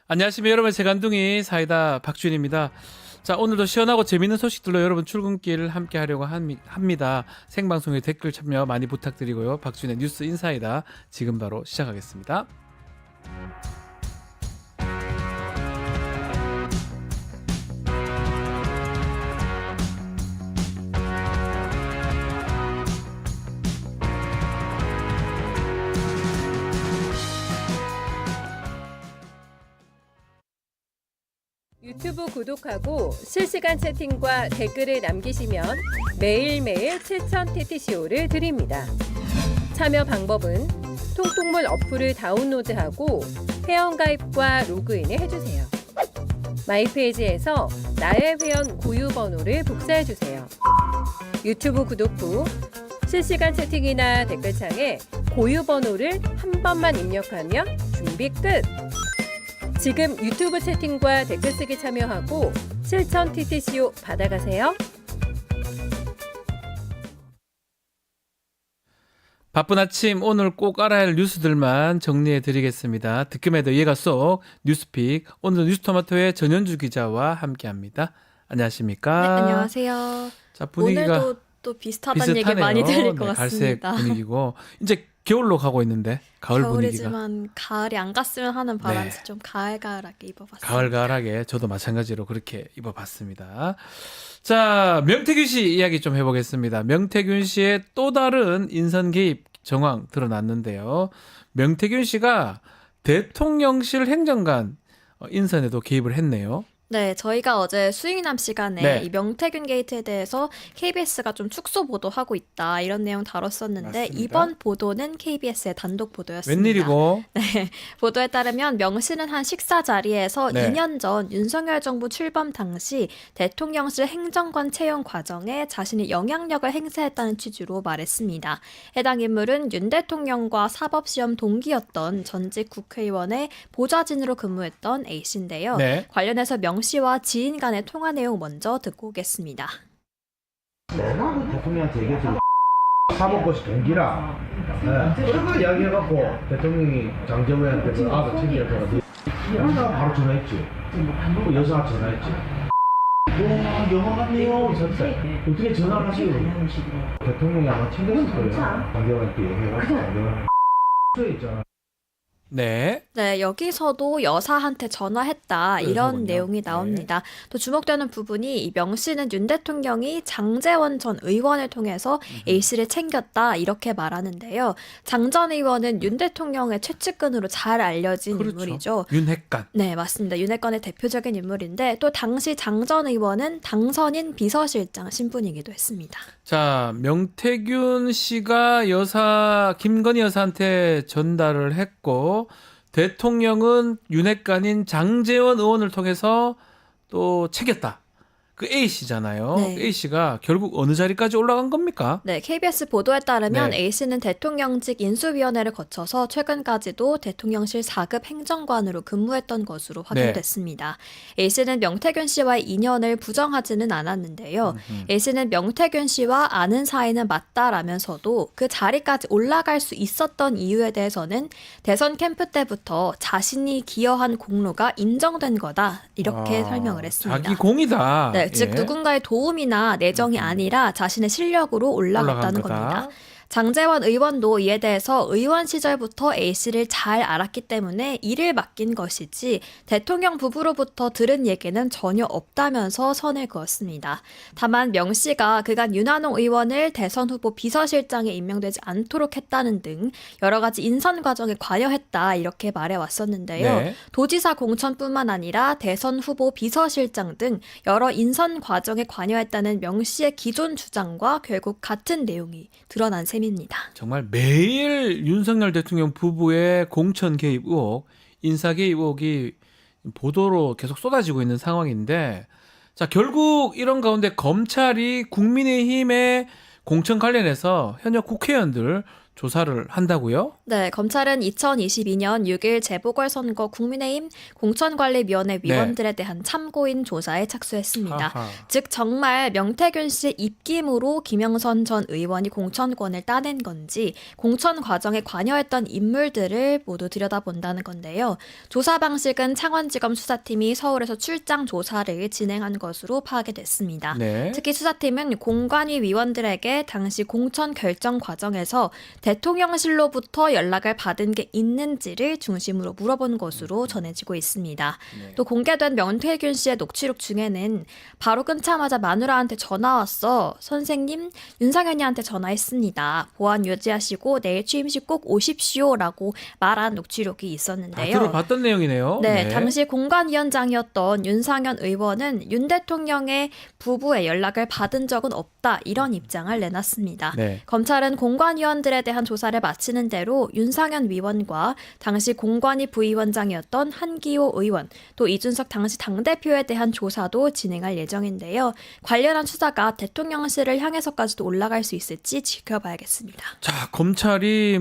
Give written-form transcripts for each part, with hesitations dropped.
안녕하십니까 여러분, 재간둥이 사이다 박준입니다. 자, 오늘도 시원하고 재밌는 소식들로 여러분 출근길 함께 하려고 합니다. 생방송에 댓글 참여 많이 부탁드리고요. 박준의 뉴스 인사이다 지금 바로 시작하겠습니다. 유튜브 구독하고 실시간 채팅과 댓글을 남기시면 매일매일 7,000TTCO를 드립니다. 참여 방법은 통통물 어플을 다운로드하고 회원가입과 로그인을 해주세요. 마이페이지에서 나의 회원 고유 번호를 복사해주세요. 유튜브 구독 후 실시간 채팅이나 댓글창에 고유 번호를 한 번만 입력하면 준비 끝! 지금 유튜브 채팅과 댓글 쓰기 참여하고 7,000TTCO 받아가세요. 바쁜 아침 오늘 꼭 알아야 할 뉴스들만 정리해 드리겠습니다. 듣기만 해도 이해가 쏙 뉴스픽. 오늘은 뉴스토마토의 전현주 기자와 함께합니다. 안녕하십니까? 네, 안녕하세요. 자, 분위기가 오늘도 또 비슷하다는 비슷하네요. 얘기 많이 들릴 것 갈색 같습니다. 분위기고 이제 겨울로 가고 있는데 가을 분위기가 겨울이지만 가을이 안 갔으면 하는 바람에서 네. 좀 가을가을하게 입어봤습니다. 가을가을하게 저도 마찬가지로 그렇게 입어봤습니다. 자, 명태균 씨 이야기 좀 해보겠습니다. 명태균 씨의 또 다른 인선 개입 정황 드러났는데요. 명태균 씨가 대통령실 행정관 인선에도 개입을 했네요. 네, 저희가 어제 수익남 시간에 네. 이 명태균 게이트에 대해서 KBS가 좀 축소 보도하고 있다 이런 내용 다뤘었는데 맞습니다. 이번 보도는 KBS의 단독 보도였습니다. 웬일이고? 네, 보도에 따르면 명 씨는 한 식사 자리에서 네. 2년 전 윤석열 정부 출범 당시 대통령실 행정관 채용 과정에 자신이 영향력을 행사했다는 취지로 말했습니다. 해당 인물은 윤 대통령과 사법시험 동기였던 전직 국회의원의 보좌진으로 근무했던 A씨인데요. 네. 관련해서 명 씨와 지인 간의 통화 내용 먼저 듣고 오겠습니다. 대통령한테 얘기해서 사법고시 동기라 그런 이야기해갖고 대통령이 장재호한테 그 아들 챙겨줘서 내가 바로 전화했지. 그 여사가 전화했지. 와 영화같네요. 어떻게 전화를 하시고 대통령이 아마 챙겼을 거예요. 장재호한테 얘기해갖고 장재호 있잖아. 네. 네, 여기서도 여사한테 전화했다 이런 그렇군요. 내용이 나옵니다. 또 주목되는 부분이 이 명 씨는 윤 대통령이 장제원 전 의원을 통해서 A 씨를 챙겼다 이렇게 말하는데요. 장 전 의원은 윤 대통령의 최측근으로 잘 알려진 그렇죠. 인물이죠. 윤핵관. 네, 맞습니다. 윤핵관의 대표적인 인물인데 또 당시 장 전 의원은 당선인 비서실장 신분이기도 했습니다. 자, 명태균 씨가 여사 김건희 여사한테 전달을 했고 대통령은 윤핵관인 장제원 의원을 통해서 또 챙겼다. 그 A씨잖아요. 네. A씨가 결국 어느 자리까지 올라간 겁니까? 네, KBS 보도에 따르면 네. A씨는 대통령직 인수위원회를 거쳐서 최근까지도 대통령실 4급 행정관으로 근무했던 것으로 확인됐습니다. A씨는 명태균 씨와의 인연을 부정하지는 않았는데요. A씨는 명태균 씨와 아는 사이는 맞다라면서도 그 자리까지 올라갈 수 있었던 이유에 대해서는 대선 캠프 때부터 자신이 기여한 공로가 인정된 거다 이렇게 설명을 했습니다. 자기 공이다. 네, 즉 예. 누군가의 도움이나 내정이 아니라 자신의 실력으로 올라갔다는 올라간 거다. 겁니다. 장제원 의원도 이에 대해서 의원 시절부터 A씨를 잘 알았기 때문에 일을 맡긴 것이지 대통령 부부로부터 들은 얘기는 전혀 없다면서 선을 그었습니다. 다만 명 씨가 그간 윤한홍 의원을 대선 후보 비서실장에 임명되지 않도록 했다는 등 여러 가지 인선 과정에 관여했다 이렇게 말해왔었는데요. 네. 도지사 공천뿐만 아니라 대선 후보 비서실장 등 여러 인선 과정에 관여했다는 명 씨의 기존 주장과 결국 같은 내용이 드러난 셈입니다. 정말 매일 윤석열 대통령 부부의 공천 개입 의혹, 인사 개입 의혹이 보도로 계속 쏟아지고 있는 상황인데, 자, 결국 이런 가운데 검찰이 국민의힘의 공천 관련해서 현역 국회의원들 조사를 한다고요? 네, 검찰은 2022년 6일 재보궐선거 국민의힘 공천관리위원회 위원들에 대한 참고인 조사에 착수했습니다. 하하. 즉 정말 명태균 씨 입김으로 김영선 전 의원이 공천권을 따낸 건지 공천 과정에 관여했던 인물들을 모두 들여다본다는 건데요. 조사 방식은 창원지검 수사팀이 서울에서 출장 조사를 진행한 것으로 파악됐습니다. 네. 특히 수사팀은 공관위 위원들에게 당시 공천 결정 과정에서 대통령실로부터 연락을 받은 게 있는지를 중심으로 물어본 것으로 전해지고 있습니다. 네. 또 공개된 명태균 씨의 녹취록 중에는 바로 끊자마자 마누라한테 전화 왔어. 선생님, 윤상현이한테 전화했습니다. 보안 유지하시고 내일 취임식 꼭 오십시오라고 말한 녹취록이 다 있었는데요. 들어봤던 내용이네요. 네, 당시 공관위원장이었던 윤상현 의원은 윤 대통령의 부부의 연락을 받은 적은 없다 이런 입장을 내놨습니다. 네. 검찰은 공관위원들에 대한 조사를 마치는 대로 윤상현 위원과 당시 공관위 부위원장이었던 한기호 의원, 또 이준석 당시 당대표에 대한 조사도 진행할 예정인데요. 관련한 수사가 대통령실을 향해서까지도 올라갈 수 있을지 지켜봐야겠습니다. 자, 검찰이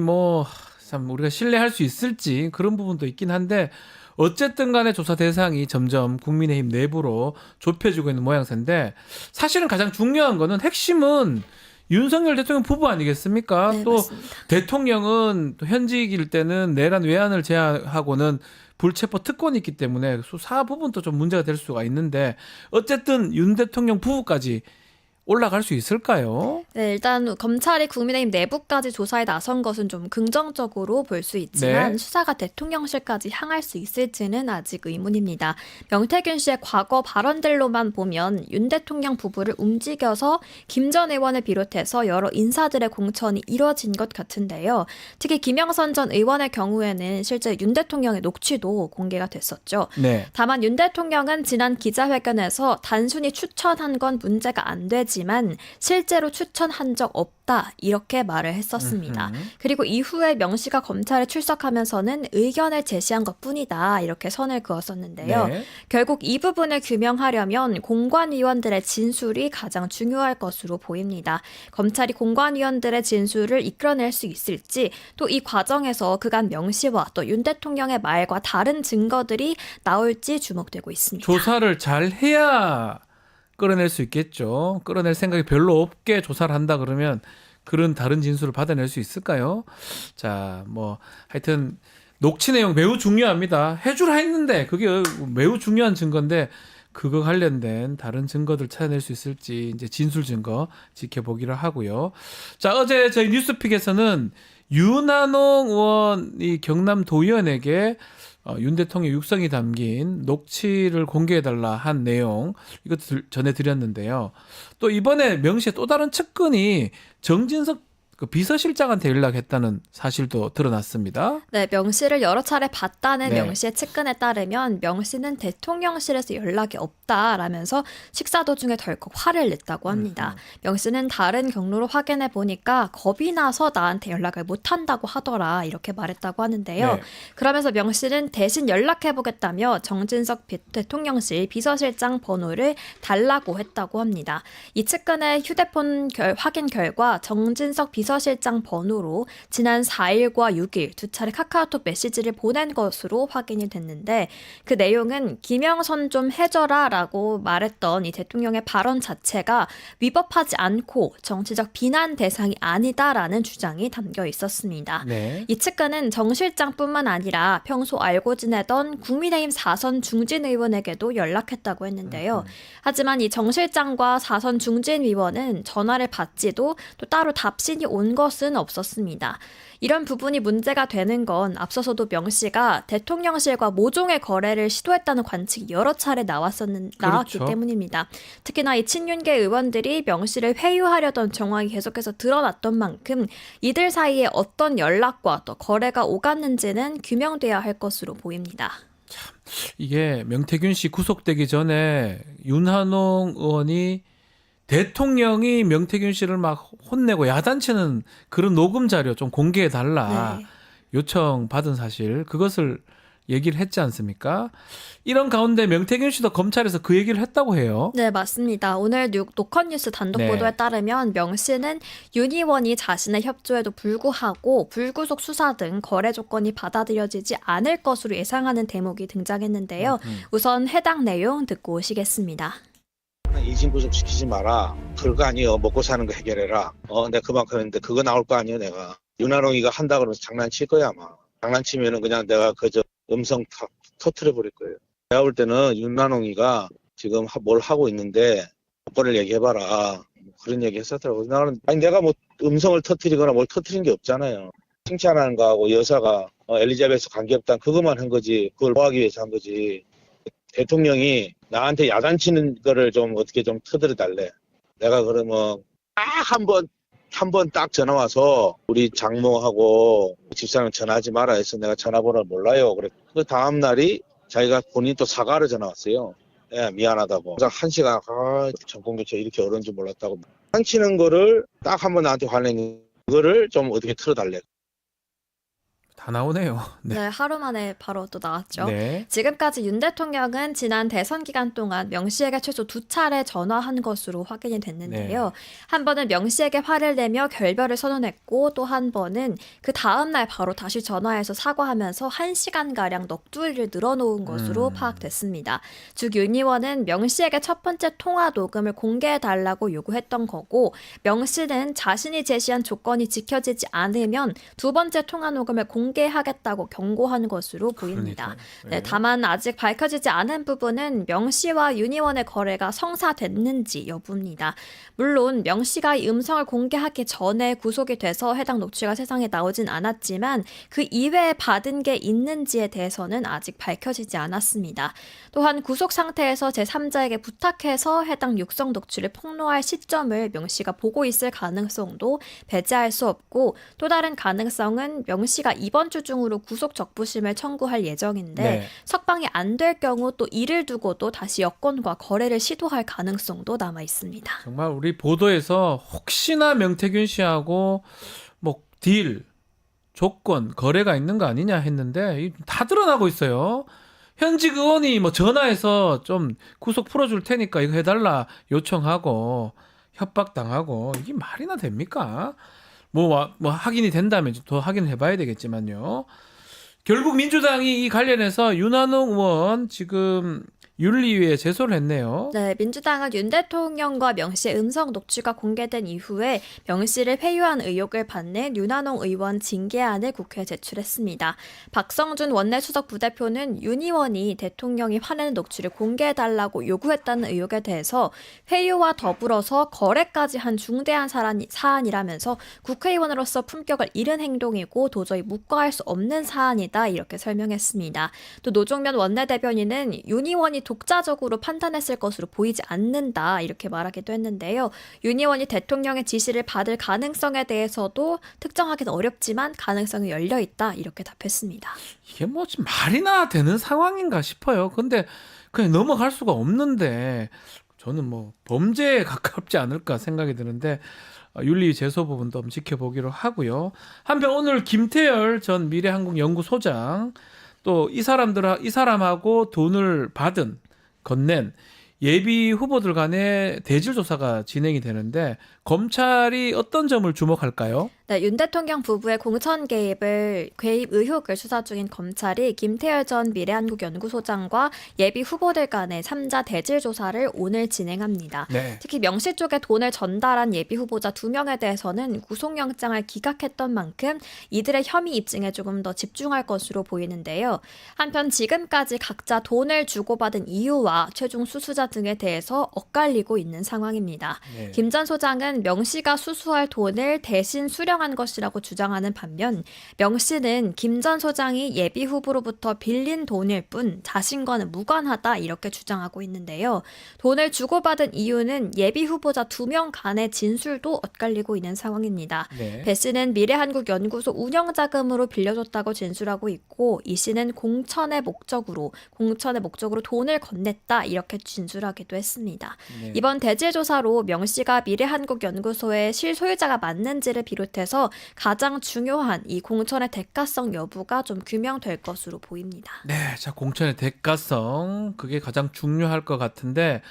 참 우리가 신뢰할 수 있을지 그런 부분도 있긴 한데 어쨌든 간에 조사 대상이 점점 국민의힘 내부로 좁혀지고 있는 모양새인데 사실은 가장 중요한 거는 핵심은 윤석열 대통령 부부 아니겠습니까? 네, 또 맞습니다. 대통령은 또 현직일 때는 내란 외환을 제외하고는 불체포 특권이 있기 때문에 수사 부분도 좀 문제가 될 수가 있는데 어쨌든 윤 대통령 부부까지 올라갈 수 있을까요? 네, 일단 검찰이 국민의힘 내부까지 조사에 나선 것은 좀 긍정적으로 볼 수 있지만 네. 수사가 대통령실까지 향할 수 있을지는 아직 의문입니다. 명태균 씨의 과거 발언들로만 보면 윤 대통령 부부를 움직여서 김 전 의원을 비롯해서 여러 인사들의 공천이 이뤄진 것 같은데요. 특히 김영선 전 의원의 경우에는 실제 윤 대통령의 녹취도 공개가 됐었죠. 네. 다만 윤 대통령은 지난 기자회견에서 단순히 추천한 건 문제가 안 되지만 실제로 추천한 적 없다 이렇게 말을 했었습니다. 그리고 이후에 명 씨가 검찰에 출석하면서는 의견을 제시한 것뿐이다 이렇게 선을 그었었는데요. 네. 결국 이 부분을 규명하려면 공관위원들의 진술이 가장 중요할 것으로 보입니다. 검찰이 공관위원들의 진술을 이끌어낼 수 있을지 또 이 과정에서 그간 명 씨와 또 윤 대통령의 말과 다른 증거들이 나올지 주목되고 있습니다. 조사를 잘 해야 끌어낼 수 있겠죠. 끌어낼 생각이 별로 없게 조사를 한다 그러면 그런 다른 진술을 받아낼 수 있을까요? 자, 하여튼 녹취 내용 매우 중요합니다. 해주라 했는데 그게 매우 중요한 증거인데 그거 관련된 다른 증거들 찾아낼 수 있을지 이제 진술 증거 지켜보기로 하고요. 자, 어제 저희 뉴스픽에서는 윤한홍 의원이 경남 도의원에게 윤 대통령 육성이 담긴 녹취를 공개해달라 한 내용 이것도 전해드렸는데요. 또 이번에 명 씨의 또 다른 측근이 정진석 그 비서실장한테 연락했다는 사실도 드러났습니다. 네, 명 씨를 여러 차례 봤다는 네. 명 씨의 측근에 따르면 명 씨는 대통령실에서 연락이 없다라면서 식사 도중에 덜컥 화를 냈다고 합니다. 명 씨는 다른 경로로 확인해 보니까 겁이 나서 나한테 연락을 못 한다고 하더라 이렇게 말했다고 하는데요. 네. 그러면서 명 씨는 대신 연락해 보겠다며 정진석 대통령실 비서실장 번호를 달라고 했다고 합니다. 이 측근의 휴대폰 확인 결과 정진석 비서실장 번호로 지난 4일과 6일 두 차례 카카오톡 메시지를 보낸 것으로 확인이 됐는데 그 내용은 김영선 좀 해줘라 라고 말했던 이 대통령의 발언 자체가 위법하지 않고 정치적 비난 대상이 아니다라는 주장이 담겨 있었습니다. 네. 이 측근은 정 실장뿐만 아니라 평소 알고 지내던 국민의힘 4선 중진 의원에게도 연락했다고 했는데요. 하지만 이 정 실장과 4선 중진 의원은 전화를 받지도 또 따로 답신이 온 것은 없었습니다. 이런 부분이 문제가 되는 건 앞서서도 명 씨가 대통령실과 모종의 거래를 시도했다는 관측이 여러 차례 나왔기 그렇죠. 때문입니다. 특히나 이 친윤계 의원들이 명 씨를 회유하려던 정황이 계속해서 드러났던 만큼 이들 사이에 어떤 연락과 또 거래가 오갔는지는 규명돼야 할 것으로 보입니다. 이게 명태균 씨 구속되기 전에 윤한홍 의원이 대통령이 명태균 씨를 막 혼내고 야단치는 그런 녹음 자료 좀 공개해 달라 네. 요청 받은 사실 그것을 얘기를 했지 않습니까? 이런 가운데 명태균 씨도 검찰에서 그 얘기를 했다고 해요. 네, 맞습니다. 오늘 노컷뉴스 단독 네. 보도에 따르면 명 씨는 윤 의원이 자신의 협조에도 불구하고 불구속 수사 등 거래 조건이 받아들여지지 않을 것으로 예상하는 대목이 등장했는데요. 우선 해당 내용 듣고 오시겠습니다. 이심 구속시키지 마라. 별거 아니여. 먹고 사는 거 해결해라. 내가 그만큼 했는데 그거 나올 거 아니야 내가. 윤한홍이가 한다 그러면서 장난칠 거야 아마. 장난치면은 그냥 내가 그저 음성 다 터트려 버릴 거예요. 내가 볼 때는 윤한홍이가 지금 뭘 하고 있는데 그거를 얘기해봐라. 그런 얘기 했었더라고. 내가 뭐 음성을 터트리거나 뭘 터트린 게 없잖아요. 칭찬하는 거하고 여사가 엘리자베스 관계없다 그것만 한 거지. 그걸 뭐하기 위해서 한 거지. 대통령이 나한테 야단치는 거를 좀 어떻게 좀 터뜨려 달래. 내가 그러면 한 번 딱 전화 와서 우리 장모하고 집사람 전화하지 마라 해서 내가 전화번호를 몰라요. 그래. 그 다음 날이 자기가 본인 또 사과를 전화 왔어요. 예, 미안하다고. 그래서 1시간 정권교체 이렇게 어려운 줄 몰랐다고. 장치는 거를 딱 한 번 나한테 화내는 거를 좀 어떻게 틀어달래. 다 나오네요. 네, 하루 만에 바로 또 나왔죠. 네. 지금까지 윤 대통령은 지난 대선 기간 동안 명 씨에게 최소 2차례 전화한 것으로 확인이 됐는데요. 한 번은 명 씨에게 화를 내며 결별을 선언했고 또 한 번은 그 다음 날 바로 다시 전화해서 사과하면서 1시간가량 넋두리를 늘어놓은 것으로 파악됐습니다. 즉 윤 의원은 명 씨에게 첫 번째 통화 녹음을 공개해달라고 요구했던 거고 명 씨는 자신이 제시한 조건이 지켜지지 않으면 두 번째 통화 녹음을 공개하겠다고 경고한 것으로 보입니다. 그러니까요. 네, 다만 아직 밝혀지지 않은 부분은 명 씨와 윤 의원의 거래가 성사됐는지 여부입니다. 물론 명 씨가 이 음성을 공개하기 전에 구속이 돼서 해당 녹취가 세상에 나오진 않았지만 그 이외에 받은 게 있는지에 대해서는 아직 밝혀지지 않았습니다. 또한 구속 상태에서 제3자에게 부탁해서 해당 육성 녹취를 폭로할 시점을 명 씨가 보고 있을 가능성도 배제할 수 없고 또 다른 가능성은 명 씨가 이번 주 중으로 구속 적부심을 청구할 예정인데 네. 석방이 안 될 경우 또 이를 두고도 다시 여권과 거래를 시도할 가능성도 남아 있습니다. 정말 우리 보도에서 혹시나 명태균 씨하고 뭐 딜, 조건, 거래가 있는 거 아니냐 했는데 다 드러나고 있어요. 현직 의원이 뭐 전화해서 좀 구속 풀어줄 테니까 이거 해달라 요청하고 협박당하고 이게 말이나 됩니까? 뭐 확인이 된다면 더 확인해봐야 되겠지만요. 결국 민주당이 이 관련해서 윤한홍 의원 지금 윤리위에 제소를 했네요. 네, 민주당은 윤 대통령과 명 씨의 음성 녹취가 공개된 이후에 명 씨를 회유한 의혹을 받는 윤한홍 의원 징계안을 국회에 제출했습니다. 박성준 원내수석 부대표는 윤 의원이 대통령이 화내는 녹취를 공개해달라고 요구했다는 의혹에 대해서 회유와 더불어서 거래까지 한 중대한 사안이라면서 국회의원으로서 품격을 잃은 행동이고 도저히 묵과할 수 없는 사안이다 이렇게 설명했습니다. 또 노종면 원내대변인은 윤 의원이 독자적으로 판단했을 것으로 보이지 않는다 이렇게 말하기도 했는데요. 윤 의원이 대통령의 지시를 받을 가능성에 대해서도 특정하기는 어렵지만 가능성이 열려있다 이렇게 답했습니다. 이게 뭐 지금 말이나 되는 상황인가 싶어요. 근데 그냥 넘어갈 수가 없는데 저는 뭐 범죄에 가깝지 않을까 생각이 드는데 윤리 제소 부분도 한번 지켜보기로 하고요. 한편 오늘 김태열 전 미래한국연구소장 또 이 사람하고 돈을 건넨 예비 후보들 간의 대질 조사가 진행이 되는데 검찰이 어떤 점을 주목할까요? 네, 윤 대통령 부부의 공천 개입 의혹을 수사 중인 검찰이 김태열 전 미래한국연구소장과 예비 후보들 간의 3자 대질 조사를 오늘 진행합니다. 네. 특히 명 씨 쪽에 돈을 전달한 예비 후보자 2명에 대해서는 구속영장을 기각했던 만큼 이들의 혐의 입증에 조금 더 집중할 것으로 보이는데요. 한편 지금까지 각자 돈을 주고받은 이유와 최종 수수자 등에 대해서 엇갈리고 있는 상황입니다. 네. 김 전 소장은 명 씨가 수수할 돈을 대신 수령한 것이라고 주장하는 반면 명 씨는 김 전 소장이 예비 후보로부터 빌린 돈일 뿐 자신과는 무관하다 이렇게 주장하고 있는데요. 돈을 주고받은 이유는 예비 후보자 2명 간의 진술도 엇갈리고 있는 상황입니다. 네. 배 씨는 미래한국연구소 운영자금으로 빌려줬다고 진술하고 있고 이 씨는 공천의 목적으로 돈을 건넸다 이렇게 진술하기도 했습니다. 네. 이번 대질 조사로 명 씨가 미래한국연구소의 실소유자가 맞는지를 비롯해서 중에서 가장 중요한 이 공천의 대가성 여부가 좀 규명될 것으로 보입니다. 네, 자 공천의 대가성 그게 가장 중요할 것 같은데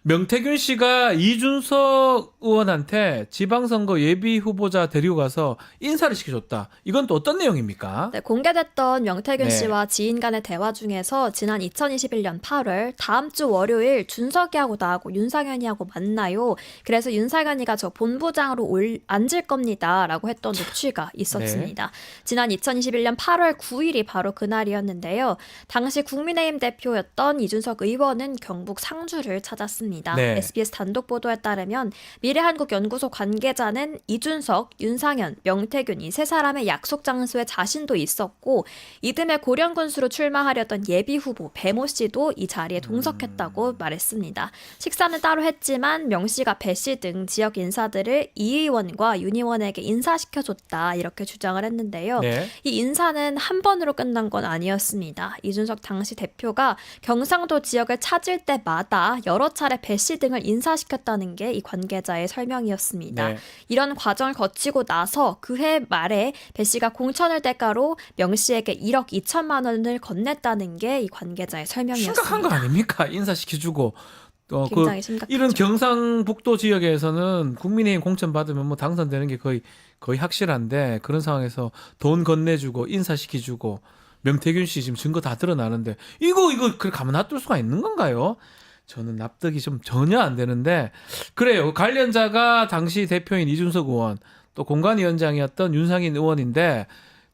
명태균 씨가 이준석 의원한테 지방선거 예비 후보자 데리고 가서 인사를 시켜줬다. 이건 또 어떤 내용입니까? 네, 공개됐던 명태균 네. 씨와 지인 간의 대화 중에서 지난 2021년 8월 다음 주 월요일 준석이하고 나하고 윤상현이하고 만나요. 그래서 윤상현이가 저 본부장으로 앉을 겁니다. 라고 했던 녹취가 있었습니다. 지난 2021년 8월 9일이 바로 그날이었는데요. 당시 국민의힘 대표였던 이준석 의원은 경북 상주를 찾았습니다. 네. SBS 단독 보도에 따르면 미래한국연구소 관계자는 이준석, 윤상현, 명태균 이 세 사람의 약속 장소에 자신도 있었고 이듬해 고령군수로 출마하려던 예비 후보 배모 씨도 이 자리에 동석했다고 말했습니다. 식사는 따로 했지만 명 씨가 배 씨 등 지역 인사들을 이 의원과 윤 의원에게 인사시켜줬다 이렇게 주장을 했는데요. 네. 이 인사는 한 번으로 끝난 건 아니었습니다. 이준석 당시 대표가 경상도 지역을 찾을 때마다 여러 차례 배 씨 등을 인사시켰다는 게 이 관계자의 설명이었습니다. 네. 이런 과정을 거치고 나서 그해 말에 배 씨가 공천을 대가로 명 씨에게 1억 2천만 원을 건넸다는 게 이 관계자의 설명이었습니다. 심각한 거 아닙니까? 인사시켜주고 굉장히 심각하죠. 이런 경상북도 지역에서는 국민의힘 공천 받으면 뭐 당선되는 게 거의 확실한데 그런 상황에서 돈 건네주고 인사시켜주고 명태균 씨 지금 증거 다 드러나는데 이거 그렇게 가만 놔둘 수가 있는 건가요? 저는 납득이 좀 전혀 안 되는데 그래요. 관련자가 당시 대표인 이준석 의원 또 공관위원장이었던 윤상인 의원인데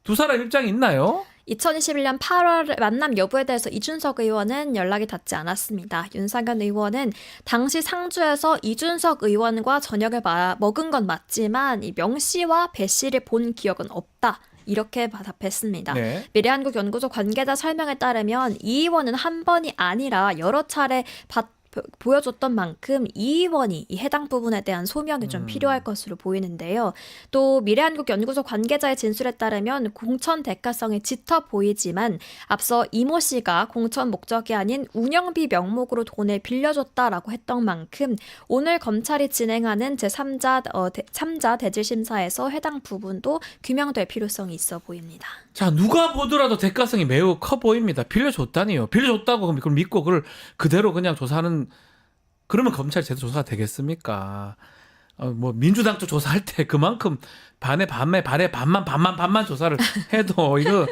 두 사람 입장이 있나요? 2021년 8월 만남 여부에 대해서 이준석 의원은 연락이 닿지 않았습니다. 윤상현 의원은 당시 상주에서 이준석 의원과 저녁을 먹은 건 맞지만 이 명 씨와 배 씨를 본 기억은 없다. 이렇게 답했습니다. 네. 미래한국연구소 관계자 설명에 따르면 이 의원은 한 번이 아니라 여러 차례 보여줬던 만큼 이 의원이 이 해당 부분에 대한 소명이 좀 필요할 것으로 보이는데요. 또 미래한국연구소 관계자의 진술에 따르면 공천 대가성이 짙어 보이지만 앞서 이모 씨가 공천 목적이 아닌 운영비 명목으로 돈을 빌려줬다라고 했던 만큼 오늘 검찰이 진행하는 제3자 대질 심사에서 해당 부분도 규명될 필요성이 있어 보입니다. 자, 누가 보더라도 대가성이 매우 커 보입니다. 빌려줬다니요. 빌려줬다고 그걸 믿고 그걸 그대로 그냥 조사하는 그러면 검찰이 제대로 조사가 되겠습니까? 뭐 민주당 쪽 조사할 때 그만큼 반에 반만 조사를 해도 이거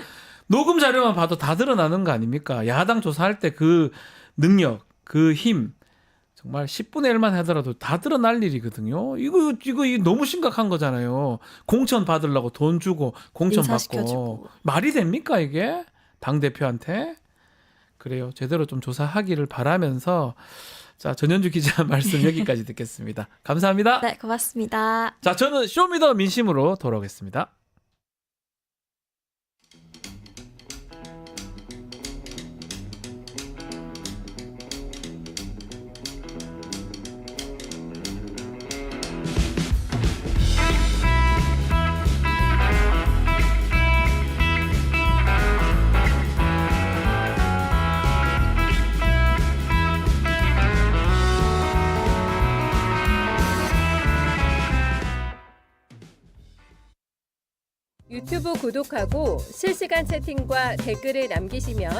녹음 자료만 봐도 다 드러나는 거 아닙니까? 야당 조사할 때 그 능력, 그 힘 정말 10분의 1만 하더라도 다 드러날 일이거든요. 이거 너무 심각한 거잖아요. 공천 받으려고 돈 주고 공천 받고 인사시켜주고. 말이 됩니까 이게? 당 대표한테? 그래요. 제대로 좀 조사하기를 바라면서 자, 전현주 기자 말씀 여기까지 듣겠습니다. 감사합니다. 네, 고맙습니다. 자, 저는 쇼미더 민심으로 돌아오겠습니다. 유튜브 구독하고 실시간 채팅과 댓글을 남기시면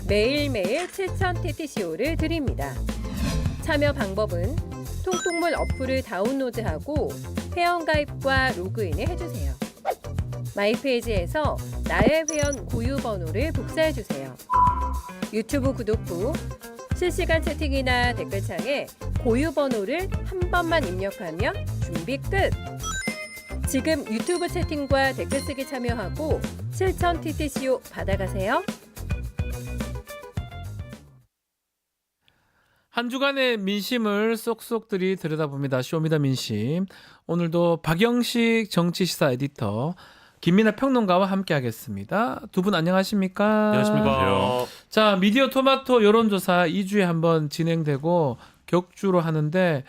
매일매일 7,000TTCO를 드립니다. 참여 방법은 통통물 어플을 다운로드하고 회원가입과 로그인을 해주세요. 마이페이지에서 나의 회원 고유 번호를 복사해주세요. 유튜브 구독 후 실시간 채팅이나 댓글창에 고유 번호를 한 번만 입력하면 준비 끝! 지금 유튜브 채팅과 댓글 쓰기 참여하고 7,000TTCO 받아가세요. 한 주간의 민심을 쏙쏙들이 들여다봅니다. 쇼미더 민심. 오늘도 박영식 정치시사 에디터, 김민하 평론가와 함께하겠습니다. 두 분 안녕하십니까? 안녕하십니까. 자, 미디어 토마토 여론조사 2주에 한번 진행되고 격주로 하는데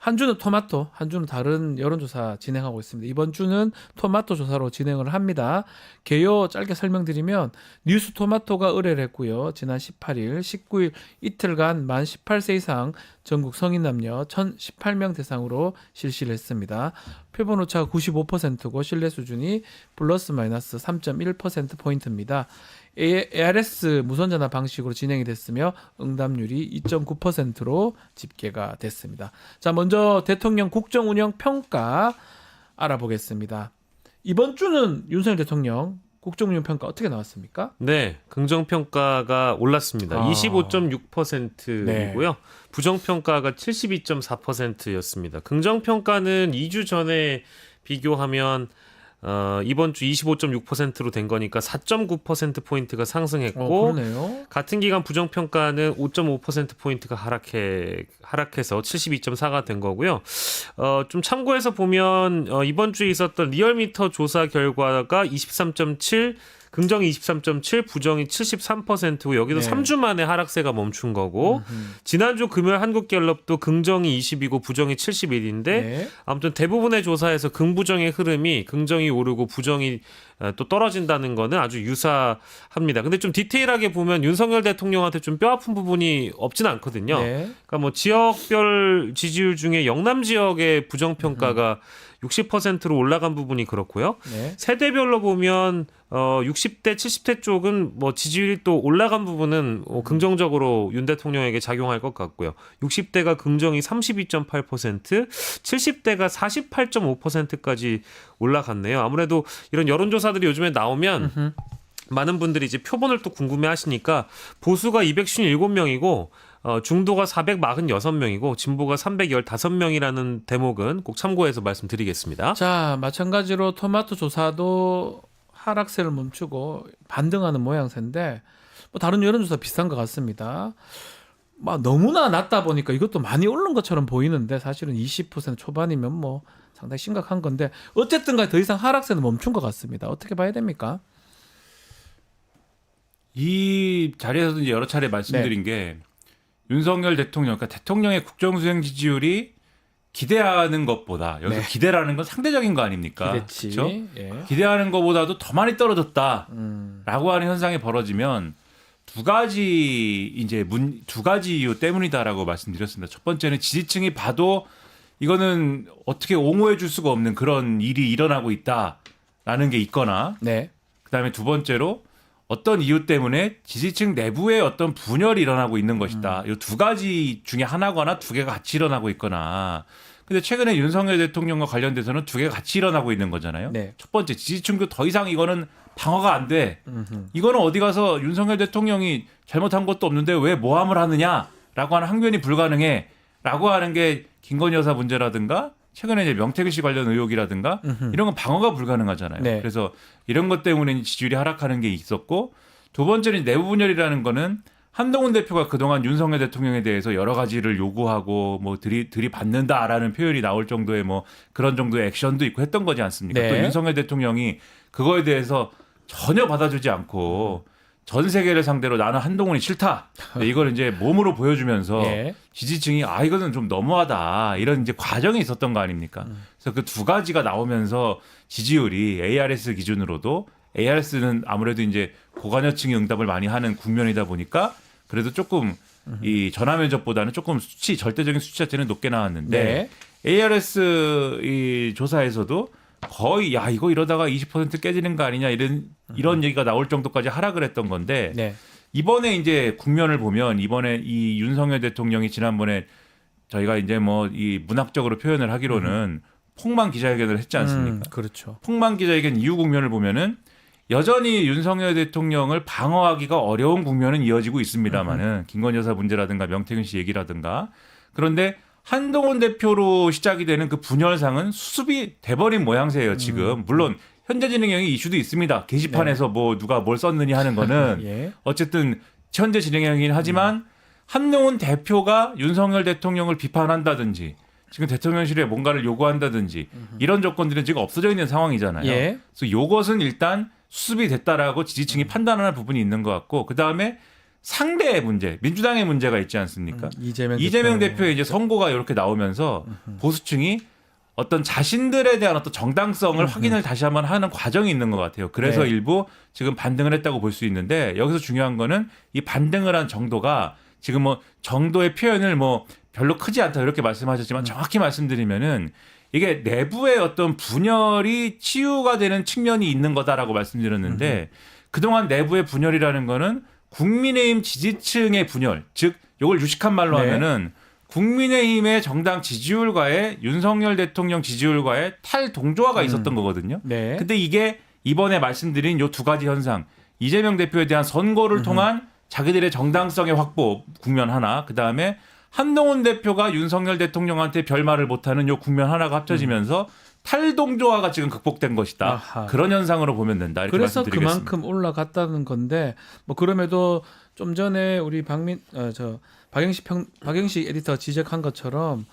한 주는 토마토, 한 주는 다른 여론조사 진행하고 있습니다. 이번 주는 토마토 조사로 진행을 합니다. 개요 짧게 설명드리면 뉴스 토마토가 의뢰를 했고요. 지난 18일, 19일 이틀간 만 18세 이상 전국 성인 남녀 1,018명 대상으로 실시를 했습니다. 표본 오차가 95%고 신뢰 수준이 플러스 마이너스 3.1%포인트입니다. ARS 무선전화 방식으로 진행이 됐으며 응답률이 2.9%로 집계가 됐습니다. 자, 먼저 대통령 국정운영 평가 알아보겠습니다. 이번 주는 윤석열 대통령 국정운영 평가 어떻게 나왔습니까? 네, 긍정평가가 올랐습니다. 아. 25.6%이고요. 부정평가가 72.4%였습니다. 긍정평가는 2주 전에 비교하면 이번 주 25.6%로 된 거니까 4.9%포인트가 상승했고 그러네요. 같은 기간 부정평가는 5.5%포인트가 하락해서 72.4가 된 거고요. 좀 참고해서 보면 이번 주에 있었던 리얼미터 조사 결과가 23.7, 긍정이 23.7, 부정이 73%고 여기도 네. 3주 만에 하락세가 멈춘 거고 지난주 금요일 한국갤럽도 긍정이 20이고 부정이 71인데 네. 아무튼 대부분의 조사에서 긍부정의 흐름이 긍정이 오르고 부정이 또 떨어진다는 거는 아주 유사합니다. 근데 좀 디테일하게 보면 윤석열 대통령한테 좀 뼈아픈 부분이 없진 않거든요. 네. 그러니까 뭐 지역별 지지율 중에 영남 지역의 부정평가가 60%로 올라간 부분이 그렇고요. 네. 세대별로 보면 60대, 70대 쪽은 뭐 지지율이 또 올라간 부분은 긍정적으로 윤 대통령에게 작용할 것 같고요. 60대가 긍정이 32.8%, 70대가 48.5%까지 올라갔네요. 아무래도 이런 여론조사들이 요즘에 나오면 많은 분들이 이제 표본을 또 궁금해하시니까 보수가 257명이고 중도가 446명이고 진보가 315명이라는 대목은 꼭 참고해서 말씀드리겠습니다. 자, 마찬가지로 토마토 조사도 하락세를 멈추고 반등하는 모양새인데 뭐 다른 여론조사 비슷한 것 같습니다. 막 너무나 낮다 보니까 이것도 많이 오른 것처럼 보이는데 사실은 20% 초반이면 뭐 상당히 심각한 건데 어쨌든 간에 더 이상 하락세는 멈춘 것 같습니다. 어떻게 봐야 됩니까? 이 자리에서도 이제 여러 차례 말씀드린 게 윤석열 대통령, 그러니까 대통령의 국정수행 지지율이 기대하는 것보다 여기서 네. 기대라는 건 상대적인 거 아닙니까? 기대치. 그렇죠? 예. 기대하는 것보다도 더 많이 떨어졌다라고 음. 하는 현상이 벌어지면 두 가지 이유 때문이다라고 말씀드렸습니다. 첫 번째는 지지층이 봐도 이거는 어떻게 옹호해 줄 수가 없는 그런 일이 일어나고 있다라는 게 있거나 네. 그다음에 두 번째로 어떤 이유 때문에 지지층 내부에 어떤 분열이 일어나고 있는 것이다. 이 두 가지 중에 하나거나 두 개가 같이 일어나고 있거나. 근데 최근에 윤석열 대통령과 관련돼서는 두 개가 같이 일어나고 있는 거잖아요. 네. 첫 번째 지지층도 더 이상 이거는 방어가 안 돼. 음흠. 이거는 어디 가서 윤석열 대통령이 잘못한 것도 없는데 왜 모함을 하느냐라고 하는 항변이 불가능해라고 하는 게 김건희 여사 문제라든가 최근에 이제 명태균 씨 관련 의혹이라든가 이런 건 방어가 불가능하잖아요. 네. 그래서 이런 것 때문에 지지율이 하락하는 게 있었고 두 번째는 내부 분열이라는 거는 한동훈 대표가 그동안 윤석열 대통령에 대해서 여러 가지를 요구하고 뭐 들이받는다라는 표현이 나올 정도의 뭐 그런 정도의 액션도 있고 했던 거지 않습니까? 네. 또 윤석열 대통령이 그거에 대해서 전혀 받아주지 않고 전 세계를 상대로 나는 한동훈이 싫다. 이걸 이제 몸으로 보여주면서 예. 지지층이 이거는 좀 너무하다. 이런 이제 과정이 있었던 거 아닙니까? 그래서 그 두 가지가 나오면서 지지율이 ARS 기준으로도 ARS는 아무래도 이제 고관여층이 응답을 많이 하는 국면이다 보니까 그래도 조금 이 전화 면접보다는 조금 절대적인 수치 자체는 높게 나왔는데 네. ARS 이 조사에서도 거의 이거 이러다가 20% 깨지는 거 아니냐 이런 얘기가 나올 정도까지 하락을 했던 건데 네. 이번에 이제 국면을 보면 이번에 이 윤석열 대통령이 지난번에 저희가 이제 뭐 이 문학적으로 표현을 하기로는 폭망 기자회견을 했지 않습니까? 그렇죠. 폭망 기자회견 이후 국면을 보면은 여전히 윤석열 대통령을 방어하기가 어려운 국면은 이어지고 있습니다만은 김건희 여사 문제라든가 명태균 씨 얘기라든가 그런데 한동훈 대표로 시작이 되는 그 분열상은 수습이 돼버린 모양새예요 지금. 물론 현재 진행형의 이슈도 있습니다. 게시판에서 뭐 누가 뭘 썼느니 하는 거는 예. 어쨌든 현재 진행형이긴 하지만 한동훈 대표가 윤석열 대통령을 비판한다든지 지금 대통령실에 뭔가를 요구한다든지 이런 조건들은 지금 없어져 있는 상황이잖아요. 예. 그래서 이것은 일단 수습이 됐다라고 지지층이 판단하는 부분이 있는 것 같고 그다음에 상대의 문제, 민주당의 문제가 있지 않습니까? 이재명 대표의 이제 선고가 이렇게 나오면서 보수층이 어떤 자신들에 대한 어떤 정당성을 확인을 다시 한번 하는 과정이 있는 것 같아요. 그래서 네. 일부 지금 반등을 했다고 볼 수 있는데 여기서 중요한 거는 이 반등을 한 정도가 지금 뭐 정도의 표현을 뭐 별로 크지 않다 이렇게 말씀하셨지만 정확히 말씀드리면은 이게 내부의 어떤 분열이 치유가 되는 측면이 있는 거다라고 말씀드렸는데 그동안 내부의 분열이라는 거는 국민의힘 지지층의 분열, 즉 이걸 유식한 말로 네. 하면은 국민의힘의 정당 지지율과의 윤석열 대통령 지지율과의 탈동조화가 있었던 거거든요. 네. 근데 이게 이번에 말씀드린 요 두 가지 현상, 이재명 대표에 대한 선거를 통한 자기들의 정당성의 확보 국면 하나, 그 다음에 한동훈 대표가 윤석열 대통령한테 별말을 못하는 요 국면 하나가 합쳐지면서 탈동조화가 지금 극복된 것이다. 아하. 그런 현상으로 보면 된다. 이렇게 그래서 말씀드리겠습니다. 그만큼 올라갔다는 건데 뭐 그럼에도 좀 전에 우리 박영식 에디터 지적한 것처럼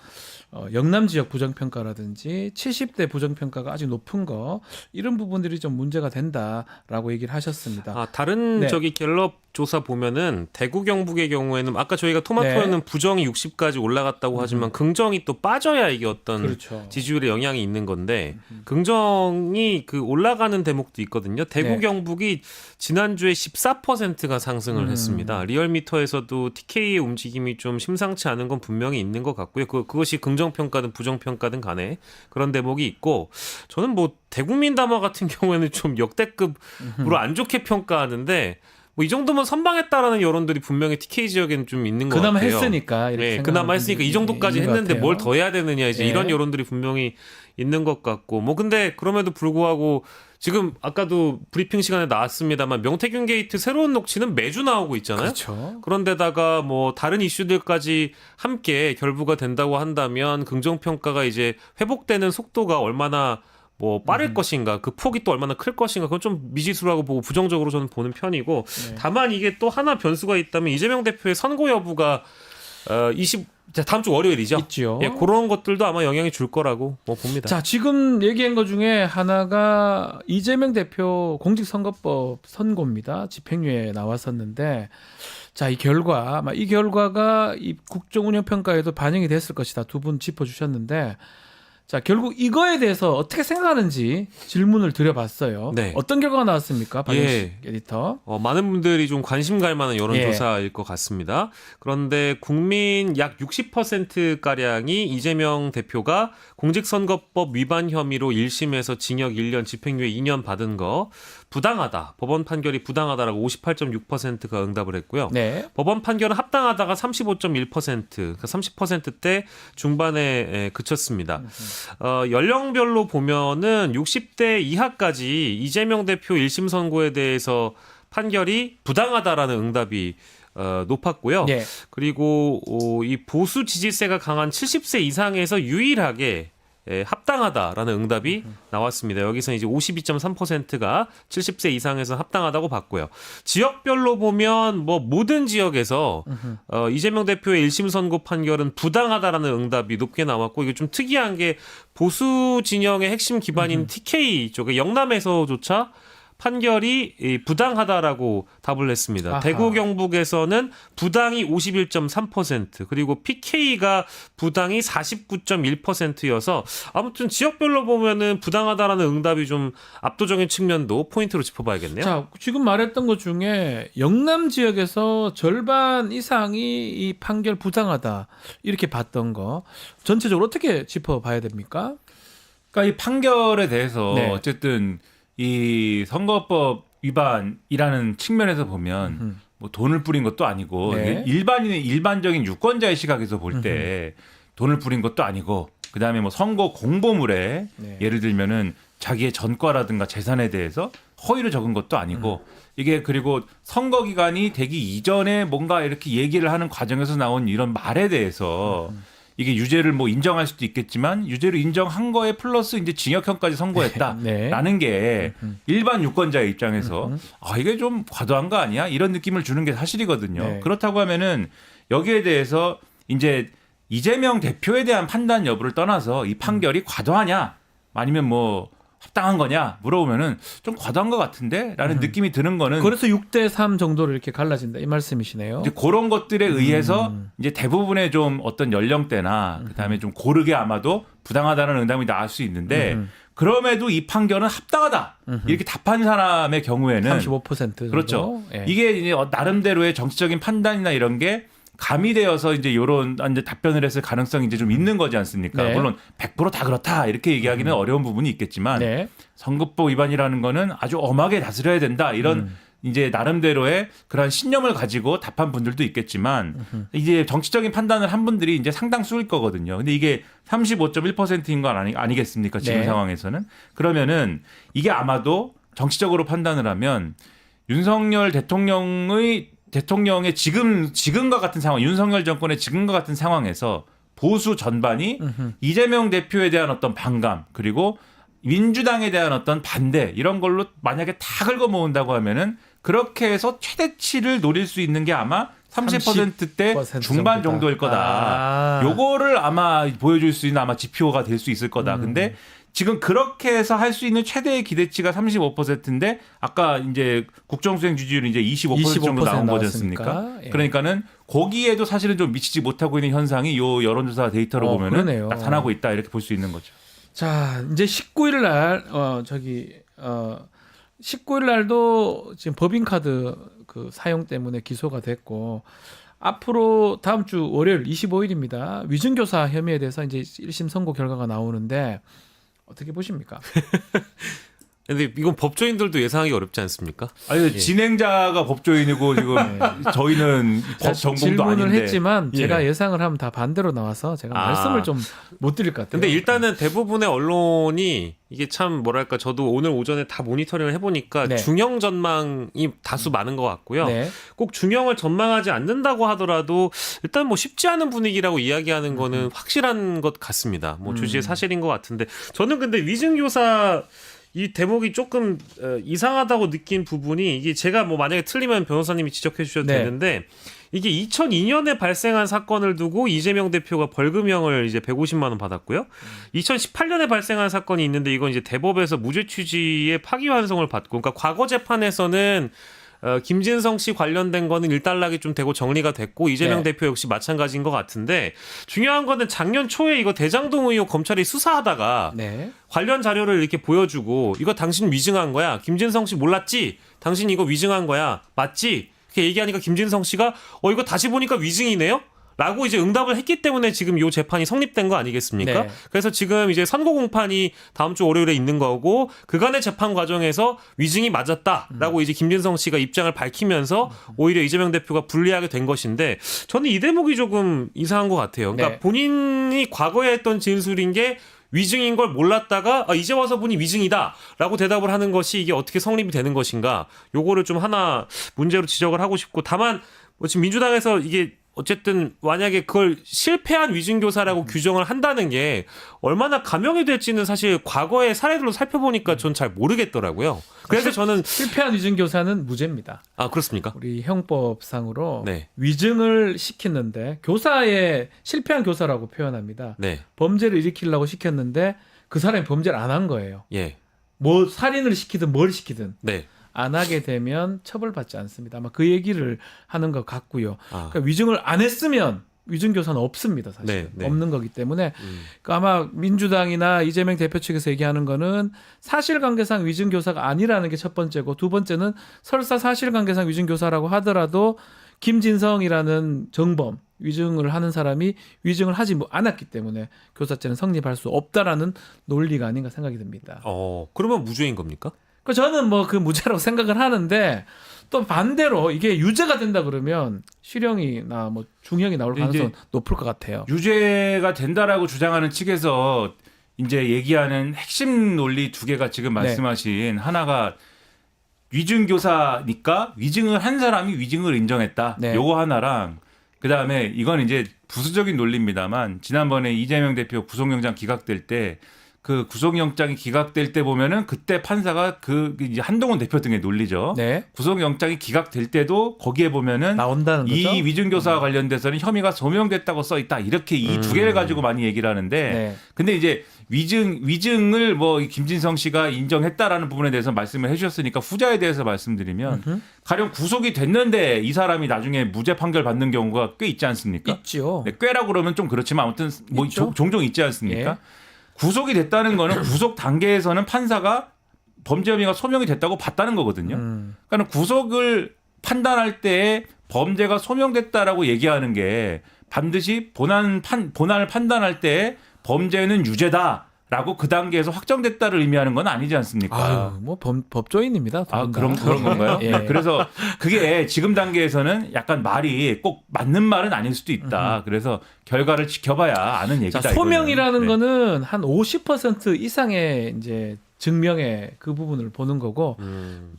영남 지역 부정평가라든지 70대 부정평가가 아직 높은 거 이런 부분들이 좀 문제가 된다라고 얘기를 하셨습니다. 다른 네. 저기 갤럽 조사 보면은 대구 경북의 경우에는 아까 저희가 토마토에는 네. 부정이 60까지 올라갔다고 하지만 긍정이 또 빠져야 이게 어떤 그렇죠. 지지율에 영향이 있는 건데 긍정이 그 올라가는 대목도 있거든요. 대구 네. 경북이 지난주에 14%가 상승을 했습니다. 리얼미터에서도 TK의 움직임이 좀 심상치 않은 건 분명히 있는 것 같고요. 그것이 긍정평가든 부정평가든 간에 그런 대목이 있고 저는 뭐 대국민담화 같은 경우에는 좀 역대급으로 안 좋게 평가하는데 뭐 이 정도면 선방했다라는 여론들이 분명히 TK 지역에는 좀 있는 것 그나마 같아요. 했으니까 이렇게 네, 그나마 했으니까 이 정도까지 있는 것 했는데 같아요. 뭘 더 해야 되느냐 이제 네. 이런 여론들이 분명히 있는 것 같고 뭐 근데 그럼에도 불구하고 지금 아까도 브리핑 시간에 나왔습니다만 명태균 게이트 새로운 녹취는 매주 나오고 있잖아요. 그렇죠. 그런데다가 뭐 다른 이슈들까지 함께 결부가 된다고 한다면 긍정평가가 이제 회복되는 속도가 얼마나 뭐 빠를 것인가 그 폭이 또 얼마나 클 것인가 그건 좀 미지수라고 보고 부정적으로 저는 보는 편이고 네. 다만 이게 또 하나 변수가 있다면 이재명 대표의 선고 여부가 다음 주 월요일이죠. 있죠. 예, 그런 것들도 아마 영향이 줄 거라고 뭐 봅니다. 자, 지금 얘기한 것 중에 하나가 이재명 대표 공직선거법 선고입니다. 집행유예 나왔었는데, 자, 이 결과가 이 국정운영평가에도 반영이 됐을 것이다. 두 분 짚어주셨는데, 자, 결국 이거에 대해서 어떻게 생각하는지 질문을 드려봤어요. 네. 어떤 결과가 나왔습니까? 박영식 에디터. 많은 분들이 좀 관심 갈 만한 예. 여론조사일 것 같습니다. 그런데 국민 약 60%가량이 이재명 대표가 공직선거법 위반 혐의로 1심에서 징역 1년, 집행유예 2년 받은 거 부당하다. 법원 판결이 부당하다라고 58.6%가 응답을 했고요. 네. 법원 판결은 합당하다가 35.1%, 그러니까 30%대 중반에 그쳤습니다. 연령별로 보면은 60대 이하까지 이재명 대표 1심 선고에 대해서 판결이 부당하다라는 응답이 높았고요. 예. 그리고 이 보수 지지세가 강한 70세 이상에서 유일하게 합당하다라는 응답이 나왔습니다. 여기서 이제 52.3%가 70세 이상에서 합당하다고 봤고요. 지역별로 보면 뭐 모든 지역에서 이재명 대표의 1심 선고 판결은 부당하다라는 응답이 높게 나왔고 이게 좀 특이한 게 보수 진영의 핵심 기반인 TK 쪽에 영남에서조차 판결이 부당하다라고 답을 했습니다. 아하. 대구 경북에서는 부당이 51.3% 그리고 PK가 부당이 49.1%여서 아무튼 지역별로 보면은 부당하다라는 응답이 좀 압도적인 측면도 포인트로 짚어봐야겠네요. 자, 지금 말했던 것 중에 영남 지역에서 절반 이상이 이 판결 부당하다 이렇게 봤던 거 전체적으로 어떻게 짚어봐야 됩니까? 그러니까 이 판결에 대해서 네. 어쨌든 이 선거법 위반이라는 측면에서 보면 뭐 돈을 뿌린 것도 아니고 네. 일반적인 유권자의 시각에서 볼 때 돈을 뿌린 것도 아니고 그다음에 뭐 선거 공보물에 네. 예를 들면은 자기의 전과라든가 재산에 대해서 허위를 적은 것도 아니고 이게 그리고 선거 기간이 되기 이전에 뭔가 이렇게 얘기를 하는 과정에서 나온 이런 말에 대해서 이게 유죄를 뭐 인정할 수도 있겠지만 유죄를 인정한 거에 플러스 이제 징역형까지 선고했다라는 네. 게 일반 유권자의 입장에서 이게 좀 과도한 거 아니야? 이런 느낌을 주는 게 사실이거든요. 네. 그렇다고 하면은 여기에 대해서 이제 이재명 대표에 대한 판단 여부를 떠나서 이 판결이 과도하냐 아니면 뭐 합당한 거냐 물어보면은 좀 과도한 것 같은데라는 느낌이 드는 거는 그래서 6대3 정도로 이렇게 갈라진다 이 말씀이시네요. 이제 그런 것들에 의해서 이제 대부분의 좀 어떤 연령대나 그다음에 좀 고르게 아마도 부당하다는 응답이 나올 수 있는데 그럼에도 이 판결은 합당하다 이렇게 답한 사람의 경우에는 35% 정도. 그렇죠. 예. 이게 이제 나름대로의 정치적인 판단이나 이런 게 가미되어서 이제 이런 이제 답변을 했을 가능성이 이제 좀 있는 거지 않습니까? 네. 물론 100%다 그렇다 이렇게 얘기하기는 어려운 부분이 있겠지만 네. 선거법 위반이라는 거는 아주 엄하게 다스려야 된다 이런 이제 나름대로의 그런 신념을 가지고 답한 분들도 있겠지만 이제 정치적인 판단을 한 분들이 이제 상당수일 거거든요. 근데 이게 35.1%인 건 아니겠습니까? 지금 네. 상황에서는. 그러면은 이게 아마도 정치적으로 판단을 하면 윤석열 대통령의 지금과 같은 상황, 윤석열 정권의 지금과 같은 상황에서 보수 전반이 이재명 대표에 대한 어떤 반감 그리고 민주당에 대한 어떤 반대 이런 걸로 만약에 다 긁어 모은다고 하면은 그렇게 해서 최대치를 노릴 수 있는 게 아마 30%대 중반 정도일 거다. 요거를 아마 보여줄 수 있는 아마 지표가 될 수 있을 거다. 근데 지금 그렇게 해서 할 수 있는 최대의 기대치가 35%인데 아까 이제 국정수행 지지율이 이제 25% 정도 나온 거지 않습니까? 나왔으니까. 예. 그러니까는 거기에도 사실은 좀 미치지 못하고 있는 현상이 요 여론조사 데이터로 보면은 그러네요. 나타나고 있다 이렇게 볼 수 있는 거죠. 자, 이제 19일 날 19일 날도 지금 법인카드 그 사용 때문에 기소가 됐고 앞으로 다음 주 월요일 25일입니다. 위증교사 혐의에 대해서 이제 1심 선고 결과가 나오는데 어떻게 보십니까? 근데 이건 법조인들도 예상하기 어렵지 않습니까? 아니 예. 진행자가 법조인이고 지금 저희는 법 전공도 질문을 아닌데 했지만 제가 예. 예상을 하면 다 반대로 나와서 제가 말씀을 좀 못 드릴 것 같아요. 근데 일단은 대부분의 언론이 이게 참 뭐랄까 저도 오늘 오전에 다 모니터링을 해보니까 네. 중형 전망이 다수 많은 것 같고요. 네. 꼭 중형을 전망하지 않는다고 하더라도 일단 뭐 쉽지 않은 분위기라고 이야기하는 거는 확실한 것 같습니다. 뭐 주지의 사실인 것 같은데 저는 근데 위증교사 이 대목이 조금 이상하다고 느낀 부분이 이게 제가 뭐 만약에 틀리면 변호사님이 지적해 주셔도 네. 되는데 이게 2002년에 발생한 사건을 두고 이재명 대표가 벌금형을 이제 150만 원 받았고요. 2018년에 발생한 사건이 있는데 이건 이제 대법에서 무죄 취지의 파기환송을 받고 그러니까 과거 재판에서는 김진성 씨 관련된 거는 일단락이 좀 되고 정리가 됐고 이재명 네. 대표 역시 마찬가지인 것 같은데 중요한 거는 작년 초에 이거 대장동 의혹 검찰이 수사하다가 네. 관련 자료를 이렇게 보여주고 이거 당신 위증한 거야. 김진성 씨 몰랐지? 당신 이거 위증한 거야. 맞지? 이렇게 얘기하니까 김진성 씨가 이거 다시 보니까 위증이네요? 라고 이제 응답을 했기 때문에 지금 이 재판이 성립된 거 아니겠습니까? 네. 그래서 지금 이제 선고 공판이 다음 주 월요일에 있는 거고 그간의 재판 과정에서 위증이 맞았다라고 이제 김진성 씨가 입장을 밝히면서 오히려 이재명 대표가 불리하게 된 것인데 저는 이 대목이 조금 이상한 것 같아요. 그러니까 네. 본인이 과거에 했던 진술인 게 위증인 걸 몰랐다가 이제 와서 보니 위증이다라고 대답을 하는 것이 이게 어떻게 성립이 되는 것인가? 요거를 좀 하나 문제로 지적을 하고 싶고 다만 뭐 지금 민주당에서 이게 어쨌든 만약에 그걸 실패한 위증교사라고 규정을 한다는 게 얼마나 감형이 될지는 사실 과거의 사례들로 살펴보니까 전 잘 모르겠더라고요. 그래서 저는 실패한 위증교사는 무죄입니다. 그렇습니까? 우리 형법상으로 네. 위증을 시켰는데 교사의 실패한 교사라고 표현합니다. 네. 범죄를 일으키려고 시켰는데 그 사람이 범죄를 안 한 거예요. 예. 뭐 살인을 시키든 뭘 시키든 네. 안 하게 되면 처벌받지 않습니다. 아마 그 얘기를 하는 것 같고요. 그러니까 위증을 안 했으면 위증교사는 없습니다. 사실 네, 네. 없는 거기 때문에 그러니까 아마 민주당이나 이재명 대표 측에서 얘기하는 거는 사실관계상 위증교사가 아니라는 게 첫 번째고 두 번째는 설사 사실관계상 위증교사라고 하더라도 김진성이라는 정범 위증을 하는 사람이 위증을 하지 않았기 때문에 교사죄는 성립할 수 없다라는 논리가 아닌가 생각이 듭니다. 그러면 무죄인 겁니까? 저는 뭐 그 무죄라고 생각을 하는데 또 반대로 이게 유죄가 된다 그러면 실형이나 뭐 중형이 나올 가능성은 높을 것 같아요. 유죄가 된다라고 주장하는 측에서 이제 얘기하는 핵심 논리 두 개가 지금 말씀하신 하나가 위증교사니까 위증을 한 사람이 위증을 인정했다. 네. 요거 하나랑 그다음에 이건 이제 부수적인 논리입니다만 지난번에 이재명 대표 구속영장 기각될 때 그 구속영장이 기각될 때 보면은 그때 판사가 그 이제 한동훈 대표 등에 놀리죠. 네. 구속영장이 기각될 때도 거기에 보면은 나온다는 거죠. 이 위증교사와 관련돼서는 혐의가 소명됐다고 써 있다. 이렇게 이 두 개를 가지고 많이 얘기를 하는데 네. 근데 이제 위증을 뭐 김진성 씨가 인정했다라는 부분에 대해서 말씀을 해주셨으니까 후자에 대해서 말씀드리면 가령 구속이 됐는데 이 사람이 나중에 무죄 판결 받는 경우가 꽤 있지 않습니까? 있죠. 네, 꽤라고 그러면 좀 그렇지만 아무튼 뭐 있죠. 종종 있지 않습니까? 예. 구속이 됐다는 거는 구속 단계에서는 판사가 범죄 혐의가 소명이 됐다고 봤다는 거거든요. 그러니까 구속을 판단할 때 범죄가 소명됐다라고 얘기하는 게 반드시 본안을 판단할 때 범죄는 유죄다라고 그 단계에서 확정됐다를 의미하는 건 아니지 않습니까? 아유, 뭐 법조인입니다. 두 아, 분 다. 그런 건가요? 예. 그래서 그게 지금 단계에서는 약간 말이 꼭 맞는 말은 아닐 수도 있다. 그래서 결과를 지켜봐야 아는 얘기다. 자, 소명이라는 이거는. 네. 거는 한 50% 이상의 이제 증명의 그 부분을 보는 거고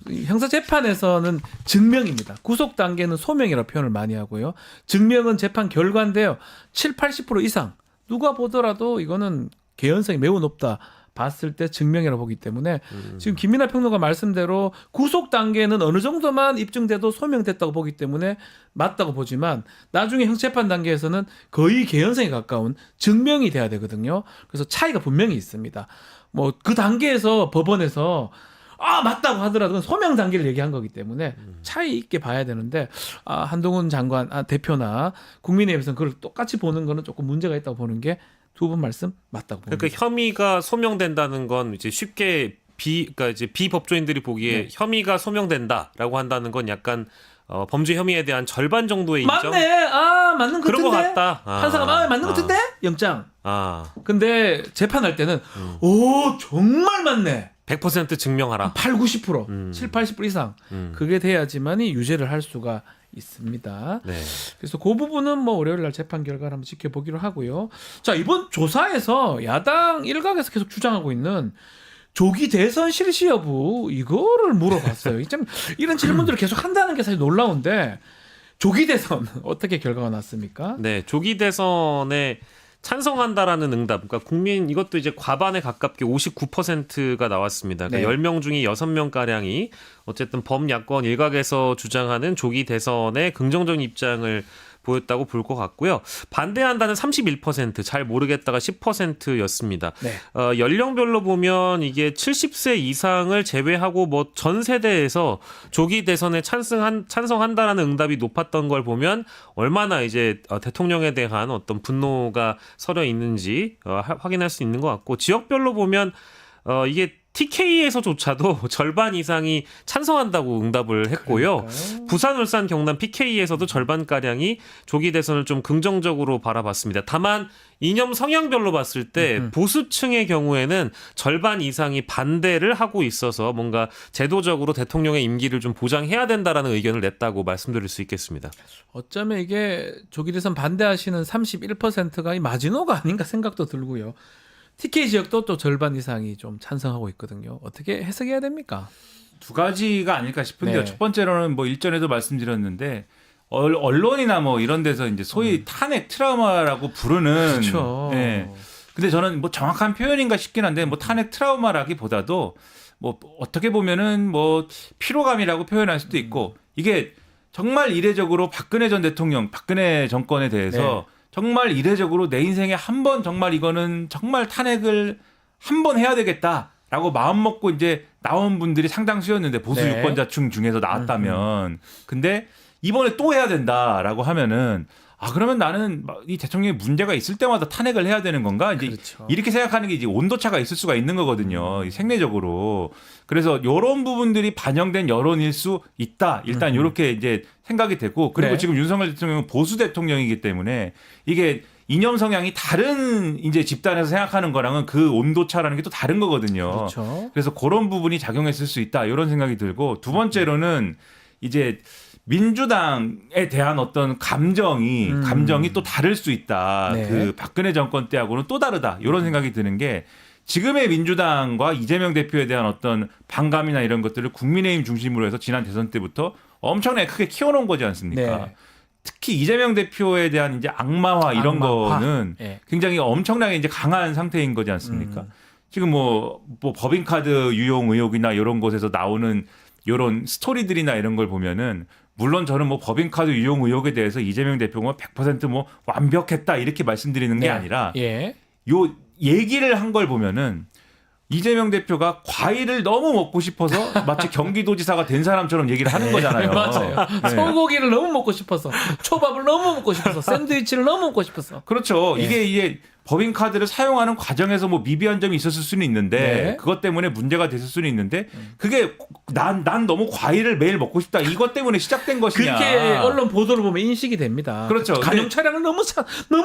이 형사 재판에서는 증명입니다. 구속 단계는 소명이라고 표현을 많이 하고요. 증명은 재판 결과인데요. 70-80% 이상 누가 보더라도 이거는 개연성이 매우 높다. 봤을 때 증명이라고 보기 때문에 지금 김민하 평론가 말씀대로 구속 단계는 어느 정도만 입증돼도 소명됐다고 보기 때문에 맞다고 보지만 나중에 형사재판 단계에서는 거의 개연성에 가까운 증명이 돼야 되거든요. 그래서 차이가 분명히 있습니다. 뭐 그 단계에서 법원에서 맞다고 하더라도 그건 소명 단계를 얘기한 거기 때문에 차이 있게 봐야 되는데 한동훈 장관 대표나 국민의힘에서는 그걸 똑같이 보는 거는 조금 문제가 있다고 보는 게 두 분 말씀 맞다고 봅니다. 그러니까 혐의가 소명된다는 건 이제 쉽게 그러니까 이제 비법조인들이 보기에 네. 혐의가 소명된다라고 한다는 건 약간 범죄 혐의에 대한 절반 정도의 인정. 맞네. 맞는 것 그런 것 같은데. 같다. 판사가 맞는 것 같은데. 영장. 근데 재판할 때는 오 정말 맞네. 100% 증명하라. 80-90%, 70-80% 이상 그게 돼야지만이 유죄를 할 수가 있습니다. 네. 그래서 그 부분은 뭐 월요일 날 재판 결과를 한번 지켜보기로 하고요. 자, 이번 조사에서 야당 일각에서 계속 주장하고 있는 조기 대선 실시 여부 이거를 물어봤어요. 참 이런 질문들을 계속 한다는 게 사실 놀라운데 조기 대선 어떻게 결과가 났습니까? 네, 조기 대선에 찬성한다라는 응답, 그러니까 국민 이것도 이제 과반에 가깝게 59%가 나왔습니다. 그러니까 네. 10명 중에 6명 가량이 어쨌든 범야권 일각에서 주장하는 조기 대선에 긍정적인 입장을 보였다고 볼 것 같고요. 반대한다는 31%, 잘 모르겠다가 10%였습니다. 네. 연령별로 보면 이게 70세 이상을 제외하고 뭐 전 세대에서 조기 대선에 찬성한다라는 응답이 높았던 걸 보면 얼마나 이제 대통령에 대한 어떤 분노가 서려 있는지 확인할 수 있는 것 같고, 지역별로 보면 이게 TK에서조차도 절반 이상이 찬성한다고 응답을 했고요. 그러니까요. 부산, 울산, 경남 PK에서도 절반가량이 조기 대선을 좀 긍정적으로 바라봤습니다. 다만 이념 성향별로 봤을 때 보수층의 경우에는 절반 이상이 반대를 하고 있어서 뭔가 제도적으로 대통령의 임기를 좀 보장해야 된다라는 의견을 냈다고 말씀드릴 수 있겠습니다. 어쩌면 이게 조기 대선 반대하시는 31%가 이 마지노가 아닌가 생각도 들고요. TK 지역도 또 절반 이상이 좀 찬성하고 있거든요. 어떻게 해석해야 됩니까? 두 가지가 아닐까 싶은데요. 네. 첫 번째로는 뭐 일전에도 말씀드렸는데 언론이나 뭐 이런 데서 이제 소위 탄핵 트라우마라고 부르는. 그렇죠. 네. 근데 저는 뭐 정확한 표현인가 싶긴 한데 뭐 탄핵 트라우마라기보다도 뭐 어떻게 보면은 뭐 피로감이라고 표현할 수도 있고 이게 정말 이례적으로 박근혜 전 대통령, 박근혜 정권에 대해서 정말 이례적으로 내 인생에 한 번 정말 이거는 정말 탄핵을 한 번 해야 되겠다라고 마음 먹고 이제 나온 분들이 상당수였는데 보수 네. 유권자층 중에서 나왔다면 근데 이번에 또 해야 된다라고 하면은 그러면 나는 이 대통령이 문제가 있을 때마다 탄핵을 해야 되는 건가? 이제 그렇죠. 이렇게 생각하는 게 이제 온도차가 있을 수가 있는 거거든요. 이 생리적으로. 그래서 이런 부분들이 반영된 여론일 수 있다. 일단 이렇게 이제 생각이 되고 그리고 네. 지금 윤석열 대통령은 보수 대통령이기 때문에 이게 이념 성향이 다른 이제 집단에서 생각하는 거랑은 그 온도차라는 게 또 다른 거거든요. 그렇죠. 그래서 그런 부분이 작용했을 수 있다. 이런 생각이 들고 두 번째로는 이제 민주당에 대한 어떤 감정이 또 다를 수 있다. 네. 그 박근혜 정권 때하고는 또 다르다. 이런 생각이 드는 게 지금의 민주당과 이재명 대표에 대한 어떤 반감이나 이런 것들을 국민의힘 중심으로 해서 지난 대선 때부터 엄청나게 크게 키워놓은 거지 않습니까? 네. 특히 이재명 대표에 대한 이제 악마화 이런 악마화. 거는 네. 굉장히 엄청나게 이제 강한 상태인 거지 않습니까? 지금 뭐 법인카드 유용 의혹이나 이런 곳에서 나오는 이런 스토리들이나 이런 걸 보면은 물론 저는 뭐 법인카드 유용 의혹에 대해서 이재명 대표가 100%뭐 완벽했다 이렇게 말씀드리는 게 네. 아니라 예. 요 얘기를 한 걸 보면은 이재명 대표가 과일을 너무 먹고 싶어서 마치 경기도지사가 된 사람처럼 얘기를 하는 거잖아요. 맞아요. 네. 소고기를 너무 먹고 싶어서, 초밥을 너무 먹고 싶어서, 샌드위치를 너무 먹고 싶어서. 그렇죠. 예. 이게 법인카드를 사용하는 과정에서 뭐 미비한 점이 있었을 수는 있는데 네. 그것 때문에 문제가 됐을 수는 있는데 그게 난 너무 과일을 매일 먹고 싶다 이것 때문에 시작된 것이냐. 그렇게 언론 보도를 보면 인식이 됩니다. 그렇죠. 가용 근데- 차량을 너무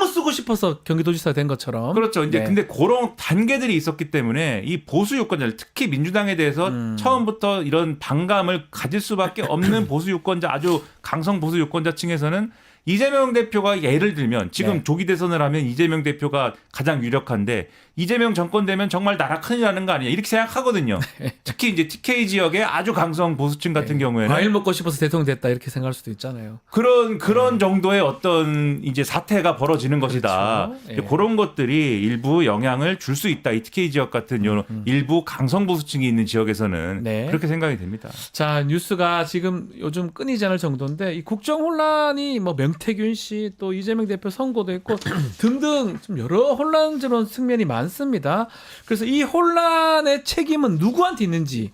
쓰고 싶어서 경기도지사 된 것처럼. 그렇죠. 이제 네. 근데 그런 단계들이 있었기 때문에 이 보수 유권자들 특히 민주당에 대해서 처음부터 이런 반감을 가질 수밖에 없는 보수 유권자 아주 강성 보수 유권자층에서는 이재명 대표가 예를 들면 지금 네. 조기 대선을 하면 이재명 대표가 가장 유력한데 이재명 정권 되면 정말 나라 큰일 나는 거 아니냐 이렇게 생각하거든요. 특히 이제 TK 지역의 아주 강성 보수층 같은 경우에는 과일 먹고 싶어서 대통령 됐다 이렇게 생각할 수도 있잖아요. 그런 정도의 어떤 이제 사태가 벌어지는 것이다. 그렇죠. 이제 예. 그런 것들이 일부 영향을 줄 수 있다. 이 TK 지역 같은 요 일부 강성 보수층이 있는 지역에서는 네. 그렇게 생각이 됩니다. 자, 뉴스가 지금 요즘 끊이지 않을 정도인데 이 국정 혼란이 뭐 명태균 씨 또 이재명 대표 선거도 있고 등등 좀 여러 혼란스러운 측면이 많습니다. 그래서 이 혼란의 책임은 누구한테 있는지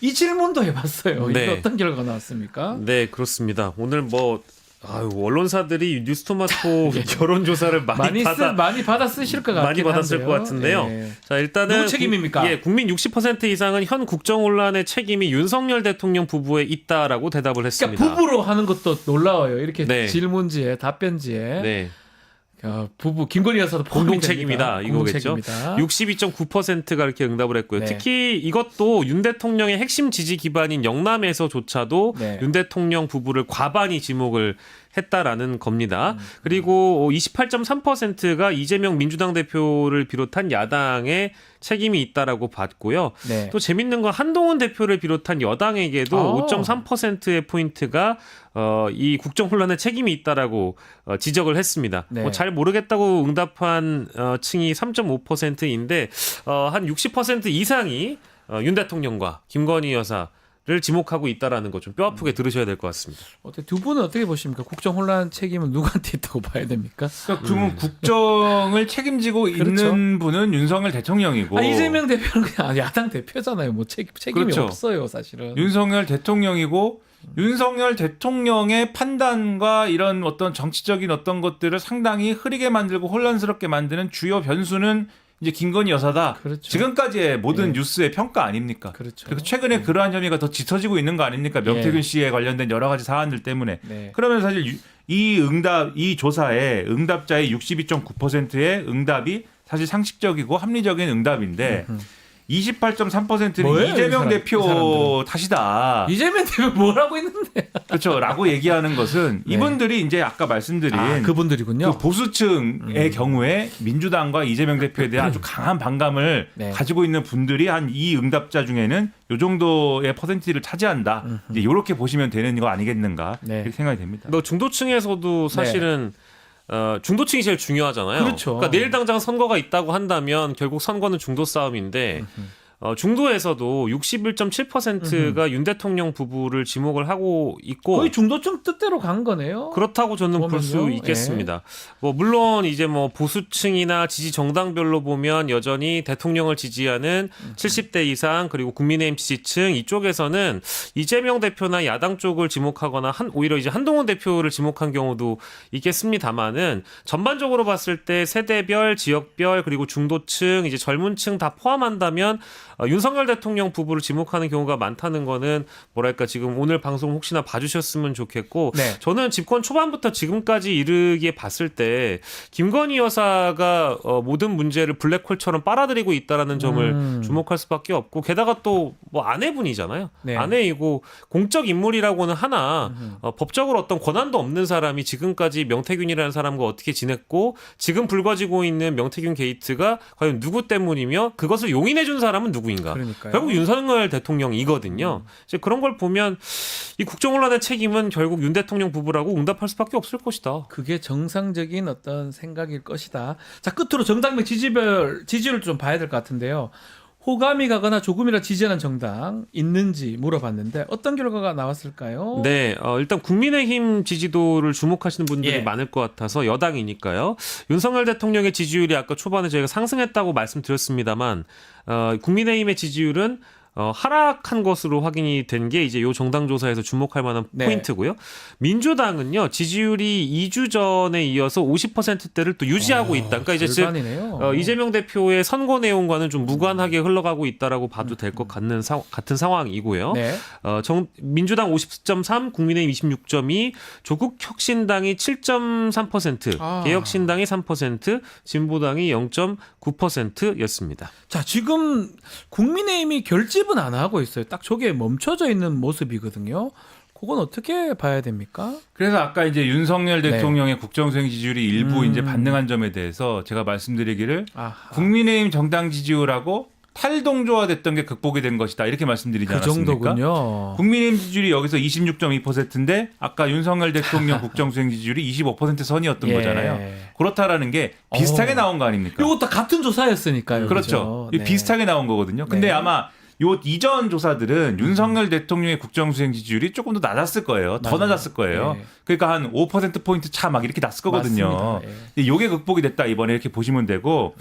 이 질문도 해봤어요. 이게 네. 어떤 결과가 나왔습니까? 네, 그렇습니다. 오늘 뭐 언론사들이 뉴스토마토 여론조사를 많이 받아 쓰실 것 같긴 많이 받았을 한데요. 것 같은데요. 예. 자, 일단은 누구 책임입니까? 국민 60% 이상은 현 국정 혼란의 책임이 윤석열 대통령 부부에 있다라고 대답을 했습니다. 그러니까 부부로 하는 것도 놀라워요. 이렇게 네. 질문지에 답변지에 네. 부부 김건희 여사도 포함이 공동 책임이다 됩니다. 공동 이거겠죠. 책임이다. 62.9%가 이렇게 응답을 했고요. 네. 특히 이것도 윤 대통령의 핵심 지지 기반인 영남에서조차도 네. 윤 대통령 부부를 과반이 지목을 했다라는 겁니다. 그리고 28.3%가 이재명 민주당 대표를 비롯한 야당의 책임이 있다라고 봤고요. 네. 또 재밌는 건 한동훈 대표를 비롯한 여당에게도 5.3%의 포인트가 이 국정 혼란에 책임이 있다라고 지적을 했습니다. 네. 뭐 잘 모르겠다고 응답한 층이 3.5%인데 한 60% 이상이 윤 대통령과 김건희 여사를 지목하고 있다라는 거 좀 뼈아프게 들으셔야 될 것 같습니다. 두 분은 어떻게 보십니까? 국정 혼란 책임은 누구한테 있다고 봐야 됩니까? 그러니까 국정을 책임지고 그렇죠. 있는 분은 윤석열 대통령이고 이재명 대표는 그냥 야당 대표잖아요. 뭐 책임이 그렇죠. 없어요, 사실은. 윤석열 대통령이고 윤석열 대통령의 판단과 이런 어떤 정치적인 어떤 것들을 상당히 흐리게 만들고 혼란스럽게 만드는 주요 변수는 이제 김건희 여사다. 그렇죠. 지금까지의 모든 예. 뉴스의 평가 아닙니까? 그렇죠. 그리고 최근에 그러한 혐의가 더 짙어지고 있는 거 아닙니까? 명태균 씨에 관련된 여러 가지 사안들 때문에. 네. 그러면 사실 이 조사에 응답자의 62.9%의 응답이 사실 상식적이고 합리적인 응답인데 28.3%는 뭐예요, 이재명 이 대표 사람들은? 탓이다. 이재명 대표 뭐라고 했는데? 그렇죠. 라고 얘기하는 것은 네. 이분들이 이제 아까 말씀드린 그분들이군요. 그 보수층의 경우에 민주당과 이재명 대표에 대한 아주 강한 반감을 네. 가지고 있는 분들이 한 이 응답자 중에는 요 정도의 퍼센티를 차지한다. 이제 이렇게 보시면 되는 거 아니겠는가 네. 이렇게 생각이 됩니다. 뭐 중도층에서도 사실은 중도층이 제일 중요하잖아요. 그렇죠. 그러니까 내일 당장 선거가 있다고 한다면 결국 선거는 중도 싸움인데 중도에서도 61.7%가 윤 대통령 부부를 지목을 하고 있고 거의 중도층 뜻대로 간 거네요. 그렇다고 저는 볼 수 보면요. 있겠습니다. 뭐 물론 이제 뭐 보수층이나 지지 정당별로 보면 여전히 대통령을 지지하는 70대 이상 그리고 국민의힘 지지층 이쪽에서는 이재명 대표나 야당 쪽을 지목하거나 오히려 이제 한동훈 대표를 지목한 경우도 있겠습니다만은 전반적으로 봤을 때 세대별, 지역별 그리고 중도층 이제 젊은층 다 포함한다면 윤석열 대통령 부부를 지목하는 경우가 많다는 거는 뭐랄까 지금 오늘 방송 혹시나 봐주셨으면 좋겠고 네. 저는 집권 초반부터 지금까지 이르기에 봤을 때 김건희 여사가 모든 문제를 블랙홀처럼 빨아들이고 있다라는 점을 주목할 수밖에 없고 게다가 또 뭐 아내분이잖아요. 네. 아내이고 공적 인물이라고는 하나 법적으로 어떤 권한도 없는 사람이 지금까지 명태균이라는 사람과 어떻게 지냈고 지금 불거지고 있는 명태균 게이트가 과연 누구 때문이며 그것을 용인해 준 사람은 누구냐. 누구인가. 그러니까요. 결국 윤석열 대통령이거든요. 이제 그런 걸 보면 이 국정논란의 책임은 결국 윤 대통령 부부라고 응답할 수밖에 없을 것이다. 그게 정상적인 어떤 생각일 것이다. 자, 끝으로 정당명 지지율을 좀 봐야 될 것 같은데요. 호감이 가거나 조금이라 지지하는 정당 있는지 물어봤는데 어떤 결과가 나왔을까요? 네, 일단 국민의힘 지지도를 주목하시는 분들이 예. 많을 것 같아서 여당이니까요. 윤석열 대통령의 지지율이 아까 초반에 저희가 상승했다고 말씀드렸습니다만 국민의힘의 지지율은 하락한 것으로 확인이 된 게 이제 요 정당 조사에서 주목할 만한 네. 포인트고요. 민주당은요 지지율이 2주 전에 이어서 50%대를 또 유지하고 있다. 그러니까 이제 즉 절반이네요. 이재명 대표의 선거 내용과는 좀 무관하게 흘러가고 있다라고 봐도 될 것 같은 상황이고요. 네. 민주당 50.3, 국민의힘 26.2, 조국혁신당이 7.3%, 아. 개혁신당이 3%, 진보당이 0.9%였습니다. 자, 지금 국민의힘이 결집은 안 하고 있어요. 딱 저게 멈춰져 있는 모습이거든요. 그건 어떻게 봐야 됩니까? 그래서 아까 이제 윤석열 네. 대통령의 국정수행 지지율이 일부 이제 반등한 점에 대해서 제가 말씀드리기를 아하. 국민의힘 정당 지지율하고 탈동조화됐던 게 극복이 된 것이다 이렇게 말씀드리지 그 않았습니까? 정도군요. 국민의힘 지지율이 여기서 26.2%인데 아까 윤석열 대통령 국정수행 지지율이 25% 선이었던 예. 거잖아요. 그렇다라는 게 비슷하게 나온 거 아닙니까? 이것도 같은 조사였으니까요. 그렇죠. 그죠? 네. 비슷하게 나온 거거든요. 근데 네. 아마 요 이전 조사들은 윤석열 대통령의 국정수행 지지율이 조금 더 낮았을 거예요. 더 맞아요. 낮았을 거예요. 네. 그러니까 한 5%포인트 차 막 이렇게 났을 거거든요. 맞습니다. 예. 요게 극복이 됐다 이번에 이렇게 보시면 되고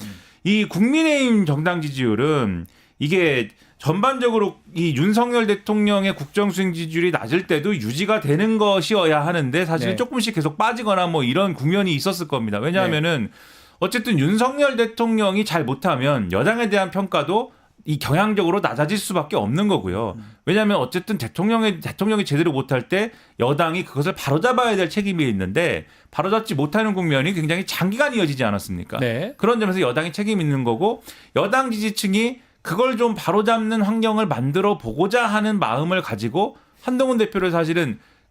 이 국민의힘 정당 지지율은 이게 전반적으로 이 윤석열 대통령의 국정수행 지지율이 낮을 때도 유지가 되는 것이어야 하는데 사실은 네. 조금씩 계속 빠지거나 뭐 이런 국면이 있었을 겁니다. 왜냐하면은 어쨌든 윤석열 대통령이 잘 못하면 여당에 대한 평가도 이 경향적으로 낮아질 수밖에 없는 거고요. 왜냐하면 어쨌든 대통령이 제대로 못할 때 여당이 그것을 바로잡아야 될 책임이 있는데 바로잡지 못하는 국면이 굉장히 장기간 이어지지 않았습니까? 네. 그런 점에서 여당이 책임 있는 거고 여당 지지층이 그걸 좀 바로잡는 환경을 만들어 보고자 하는 마음을 가지고 한동훈 대표를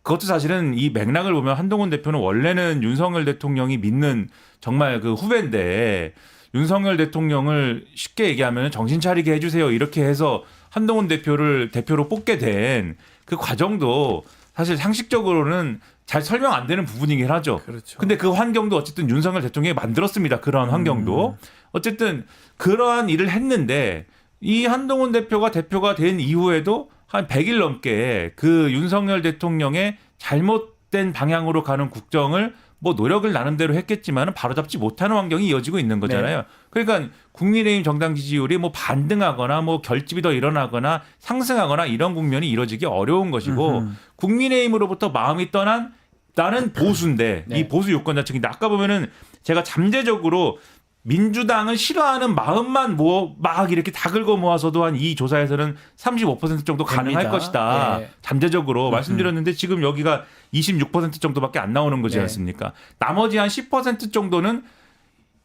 그것도 사실은 이 맥락을 보면 한동훈 대표는 원래는 윤석열 대통령이 믿는 정말 그 후배인데 윤석열 대통령을 쉽게 얘기하면 정신 차리게 해주세요 이렇게 해서 한동훈 대표로 뽑게 된 그 과정도 사실 상식적으로는 잘 설명 안 되는 부분이긴 하죠. 그렇죠. 근데 그 환경도 어쨌든 윤석열 대통령이 만들었습니다. 그러한 환경도. 어쨌든 그러한 일을 했는데 이 한동훈 대표가 된 이후에도 한 100일 넘게 그 윤석열 대통령의 잘못된 방향으로 가는 국정을 뭐 노력을 나름대로 했겠지만 바로잡지 못하는 환경이 이어지고 있는 거잖아요. 네. 그러니까 국민의힘 정당 지지율이 뭐 반등하거나 뭐 결집이 더 일어나거나 상승하거나 이런 국면이 이루어지기 어려운 것이고 국민의힘으로부터 마음이 떠난 나는 보수인데 네. 이 보수 유권자층인데 아까 보면은 제가 잠재적으로 민주당을 싫어하는 마음만 막 이렇게 다 긁어 모아서도 한 이 조사에서는 35% 정도 가능할 됩니다. 것이다. 예. 잠재적으로 말씀드렸는데 지금 여기가 26% 정도밖에 안 나오는 거지 네. 않습니까? 나머지 한 10% 정도는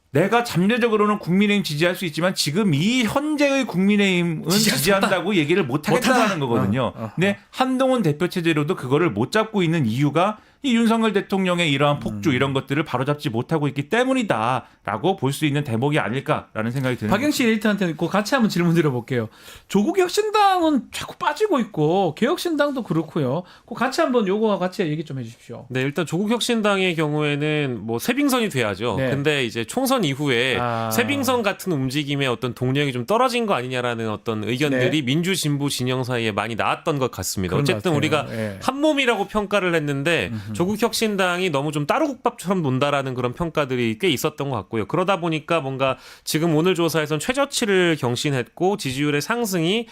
내가 잠재적으로는 국민의힘 지지할 수 있지만 지금 이 현재의 국민의힘은 지지한다고 얘기를 못 하겠다는 거거든요. 근데 한동훈 대표 체제로도 그거를 못 잡고 있는 이유가 이 윤석열 대통령의 이러한 폭주 이런 것들을 바로잡지 못하고 있기 때문이다라고 볼 수 있는 대목이 아닐까라는 생각이 드는 박영식 에디터한테 그 같이 한번 질문 드려볼게요. 조국혁신당은 자꾸 빠지고 있고 개혁신당도 그렇고요. 그 같이 한번 요거와 같이 얘기 좀 해주십시오. 네, 일단 조국혁신당의 경우에는 뭐 새빙선이 돼야죠. 네. 근데 이제 총선 이후에 새빙선 같은 움직임의 어떤 동력이 좀 떨어진 거 아니냐라는 어떤 의견들이 네. 민주 진보 진영 사이에 많이 나왔던 것 같습니다. 그런 것 어쨌든 같아요. 우리가 예. 한 몸이라고 평가를 했는데 조국혁신당이 너무 좀 따로국밥처럼 논다라는 그런 평가들이 꽤 있었던 것 같고요. 그러다 보니까 뭔가 지금 오늘 조사에서는 최저치를 경신했고 지지율의 상승이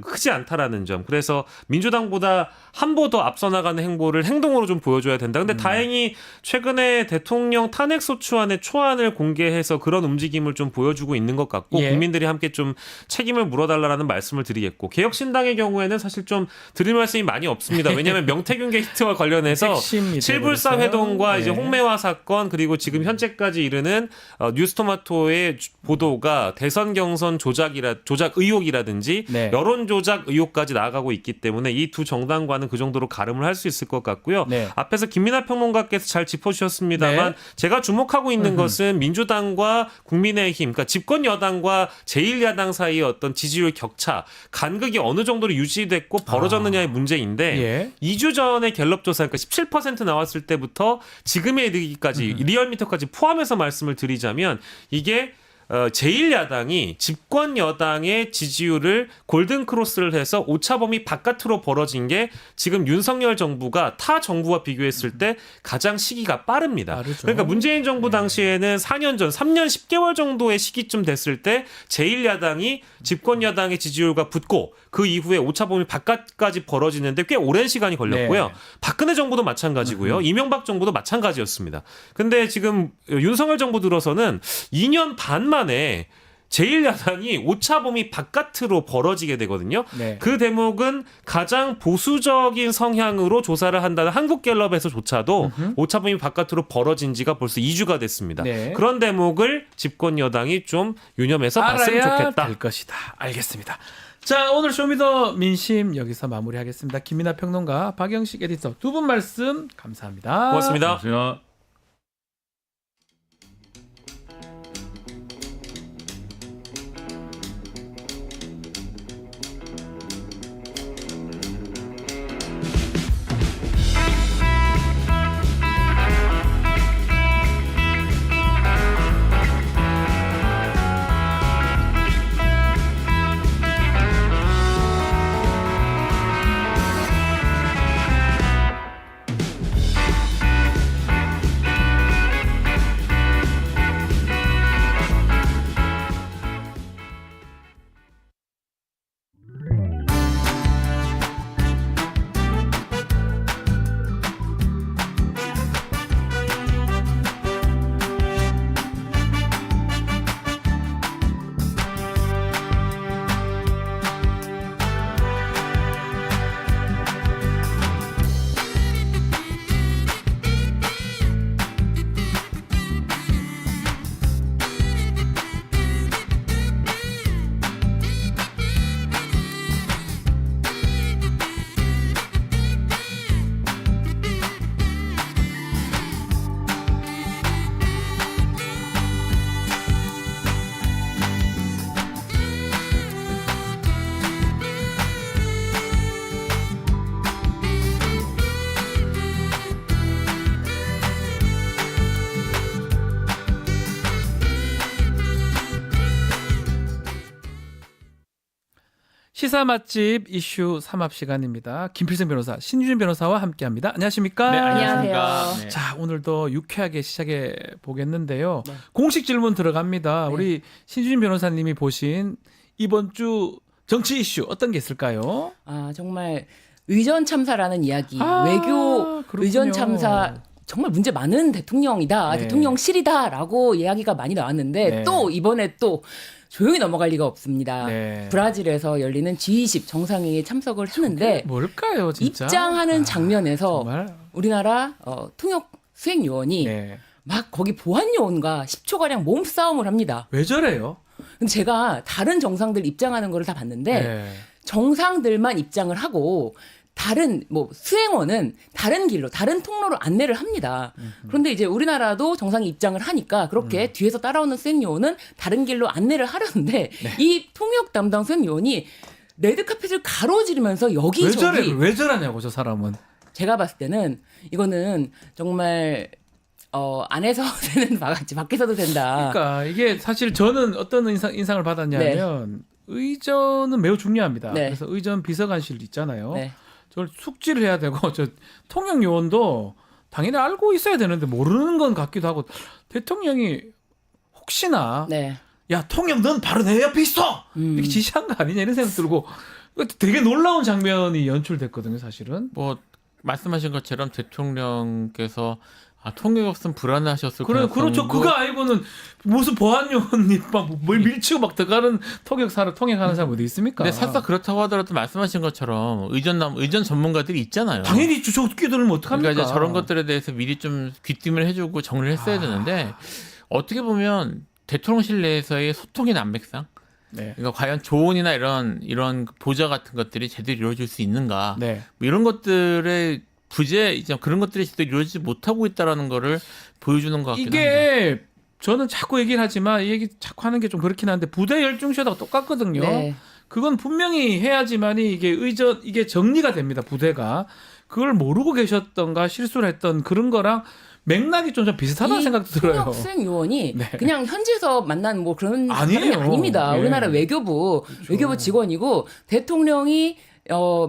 크지 않다라는 점. 그래서 민주당보다 한 보 더 앞서 나가는 행동으로 좀 보여줘야 된다. 근데 다행히 최근에 대통령 탄핵소추안의 초안을 공개해서 그런 움직임을 좀 보여주고 있는 것 같고 예. 국민들이 함께 좀 책임을 물어달라는 말씀을 드리겠고 개혁신당의 경우에는 사실 좀 드릴 말씀이 많이 없습니다. 왜냐하면 명태균 게이트와 관련해서 핵심이 칠불사 돼버렸어요. 회동과 이제 네. 홍매화 사건 그리고 지금 현재까지 이르는 뉴스토마토의 보도가 대선 경선 조작 의혹이라든지 네. 여론 조작 의혹까지 나아가고 있기 때문에 이 두 정당과는 그 정도로 가름을 할 수 있을 것 같고요. 네. 앞에서 김민하 평론가께서 잘 짚어주셨습니다만 네. 제가 주목하고 있는 것은 민주당과 국민의힘, 그러니까 집권 여당과 제1야당 사이의 어떤 지지율 격차, 간극이 어느 정도로 유지됐고 벌어졌느냐의 문제인데 예. 2주 전에 갤럽 조사, 그러니까 17% 나왔을 때부터 지금에 이르기까지 리얼미터까지 포함해서 말씀을 드리자면 이게 제1야당이 집권 여당의 지지율을 골든크로스를 해서 오차범위 바깥으로 벌어진 게 지금 윤석열 정부가 타 정부와 비교했을 때 가장 시기가 빠릅니다. 빠르죠. 그러니까 문재인 정부 당시에는 4년 전, 3년 10개월 정도의 시기쯤 됐을 때 제1야당이 집권 여당의 지지율과 붙고 그 이후에 오차범위 바깥까지 벌어지는데 꽤 오랜 시간이 걸렸고요. 네. 박근혜 정부도 마찬가지고요. 이명박 정부도 마찬가지였습니다. 근데 지금 윤석열 정부 들어서는 2년 반 만에 제1야당이 오차범위 바깥으로 벌어지게 되거든요. 네. 그 대목은 가장 보수적인 성향으로 조사를 한다는 한국갤럽에서조차도 오차범위 바깥으로 벌어진 지가 벌써 2주가 됐습니다. 네. 그런 대목을 집권 여당이 좀 유념해서 봤으면 알아야 좋겠다. 될 것이다. 알겠습니다. 자, 오늘 쇼미더 민심 여기서 마무리하겠습니다. 김민하 평론가, 박영식 에디터 두 분 말씀 감사합니다. 고맙습니다. 안녕하세요. 시사 맛집 이슈 3합 시간입니다. 김필승 변호사, 신유진 변호사와 함께합니다. 안녕하십니까? 네, 안녕하세요. 자, 오늘도 유쾌하게 시작해 보겠는데요. 공식 질문 들어갑니다. 우리 신유진 변호사님이 보신 이번 주 정치 이슈 어떤 게 있을까요? 아, 정말 의전 참사라는 이야기, 아, 외교 그렇군요. 의전 참사 정말 문제 많은 대통령이다, 네. 대통령실이다라고 이야기가 많이 나왔는데 네. 또 이번에 또 조용히 넘어갈 리가 없습니다. 네. 브라질에서 열리는 G20 정상회의에 참석을 했는데 뭘까요, 진짜? 입장하는 장면에서 정말? 우리나라 통역 수행 요원이 네. 막 거기 보안 요원과 10초가량 몸싸움을 합니다. 왜 저래요? 근데 제가 다른 정상들 입장하는 거를 다 봤는데 네. 정상들만 입장을 하고 다른 뭐 수행원은 다른 길로 다른 통로로 안내를 합니다. 그런데 이제 우리나라도 정상이 입장을 하니까 그렇게 뒤에서 따라오는 수행요원은 다른 길로 안내를 하려는데 이 통역 담당 수행요원이 레드카펫을 가로지르면서 왜 여기저기 저래? 왜 저러냐고, 저 사람은. 제가 봤을 때는 이거는 정말 안에서 되는 바같이 밖에서도 된다. 그러니까 이게 사실 저는 어떤 인상을 받았냐면 의전은 매우 중요합니다. 네. 그래서 의전 비서관실 있잖아요. 네. 저걸 숙지를 해야 되고 저 통역 요원도 당연히 알고 있어야 되는데 모르는 건 같기도 하고 대통령이 혹시나 네. 야 통역 넌 바로 내 옆에 있어 이렇게 지시한 거 아니냐 이런 생각 들고 되게 놀라운 장면이 연출됐거든요, 사실은. 뭐 말씀하신 것처럼 대통령께서 아, 통역이 없으면 불안하셨을 그래, 거예요. 그렇죠. 그거 알고는 무슨 보안요원이 막뭘 밀치고 막 들어가는 통역하는 사람 어디 있습니까? 근데 설사 그렇다고 하더라도 말씀하신 것처럼 의전 전문가들이 있잖아요. 당연히 있죠. 저 끼들으면 어떡합니까? 그러니까 이제 저런 것들에 대해서 미리 좀 귀띔을 해주고 정리를 했어야 되는데 어떻게 보면 대통령실 내에서의 소통의 난맥상. 네. 그러니까 과연 조언이나 이런 보좌 같은 것들이 제대로 이루어질 수 있는가? 네. 뭐 이런 것들의 부재 이제 그런 것들이 제대로 이루어지지 못하고 있다라는 거를 보여주는 것 같긴 합니다. 이게 저는 자꾸 얘기를 하지만 이 얘기 자꾸 하는 게 좀 그렇긴 한데 부대 열중시하다가 똑같거든요. 네. 그건 분명히 해야지만이 이게 정리가 됩니다. 부대가 그걸 모르고 계셨던가 실수를 했던 그런 거랑 맥락이 좀 비슷하다는 생각도 들어요. 통역 수행 요원이 네. 그냥 현지에서 만난 뭐 그런 아니에요. 사람이 아닙니다. 예. 우리나라 외교부 직원이고 대통령이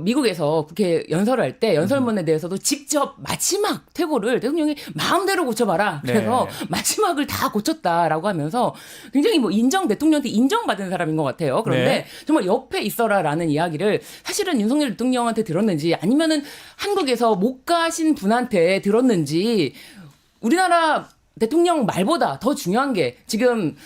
미국에서 국회 연설을 할 때 연설문에 대해서도 직접 마지막 퇴고를 대통령이 마음대로 고쳐봐라. 그래서 네. 마지막을 다 고쳤다라고 하면서 굉장히 뭐 대통령한테 인정받은 사람인 것 같아요. 그런데 네. 정말 옆에 있어라라는 이야기를 사실은 윤석열 대통령한테 들었는지 아니면은 한국에서 못 가신 분한테 들었는지 우리나라 대통령 말보다 더 중요한 게 지금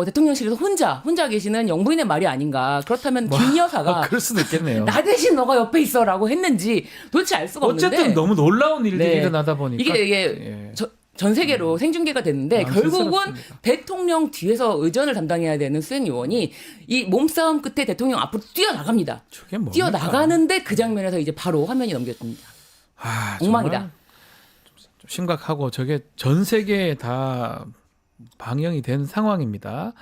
대통령실에서 혼자 계시는 영부인의 말이 아닌가. 그렇다면 김 여사가 그럴 수도 있겠네요. 나 대신 너가 옆에 있어라고 했는지 도대체 알 수가 없는데 어쨌든 너무 놀라운 일들이 네. 일어나다 보니까 이게 예. 전 세계로 생중계가 됐는데 결국은 안쓰럽습니다. 대통령 뒤에서 의전을 담당해야 되는 수행 요원이 이 몸싸움 끝에 대통령 앞으로 뛰어나갑니다. 저게 뭡니까? 뛰어나가는데 그 장면에서 이제 바로 화면이 넘겨집니다. 아, 엉망이다. 정말 좀 심각하고 저게 전 세계에 다 방영이 된 상황입니다.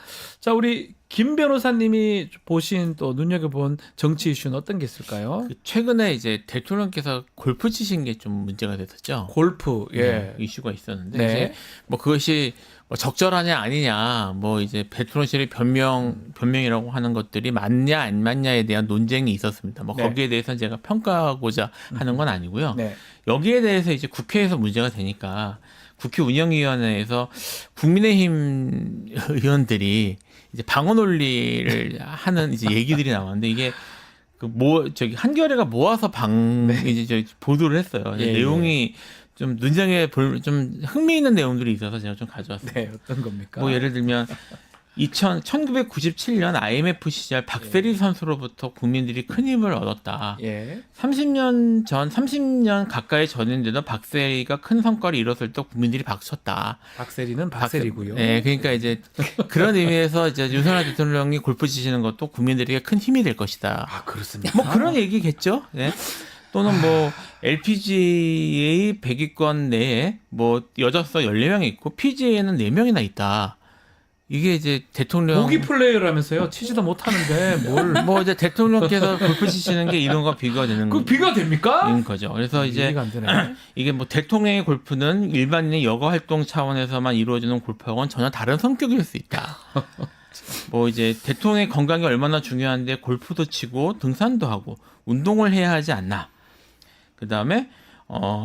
자, 우리 김 변호사님이 보신 또 눈여겨본 정치 이슈는 어떤 게 있을까요? 최근에 이제 대통령께서 골프 치신 게 좀 문제가 됐었죠. 골프, 예. 네, 이슈가 있었는데 네. 이제 뭐 그것이 뭐 적절하냐 아니냐 뭐 이제 대통령실의 변명이라고 하는 것들이 맞냐 안 맞냐에 대한 논쟁이 있었습니다. 뭐 네. 거기에 대해서는 제가 평가하고자 하는 건 아니고요. 네. 여기에 대해서 이제 국회에서 문제가 되니까 국회 운영위원회에서 국민의힘 의원들이 이제 방어 논리를 하는 이제 얘기들이 나왔는데 이게 저기 한겨레가 모아서 이제 저기 보도를 했어요. 예, 내용이 좀 논쟁에 좀 흥미있는 내용들이 있어서 제가 좀 가져왔습니다. 네, 어떤 겁니까? 뭐 예를 들면 1997년 IMF 시절 박세리 선수로부터 국민들이 큰 힘을 얻었다. 예. 30년 가까이 전인데도 박세리가 큰 성과를 이뤘을 때 국민들이 박쳤다. 박세리는 박세리고요. 네, 그러니까 이제 그런 의미에서 이제 윤석열 대통령이 골프 치시는 것도 국민들에게 큰 힘이 될 것이다. 아, 그렇습니다. 뭐 그런 얘기겠죠. 네. 또는 뭐 LPGA 100위권 내에 뭐 여자수 14명이 있고 PGA에는 4명이나 있다. 이게 이제 대통령 보기 플레이어라면서요. 치지도 못하는데 뭘? 뭐 이제 대통령께서 골프 치시는 게 이런 거 비교가 되는 그 비가 됩니까? 거죠. 그래서 이제 이해가 안 되네. 이게 뭐 대통령의 골프는 일반인의 여가 활동 차원에서만 이루어지는 골프하고는 전혀 다른 성격일 수 있다. 뭐 이제 대통령의 건강이 얼마나 중요한데 골프도 치고 등산도 하고 운동을 해야 하지 않나. 그다음에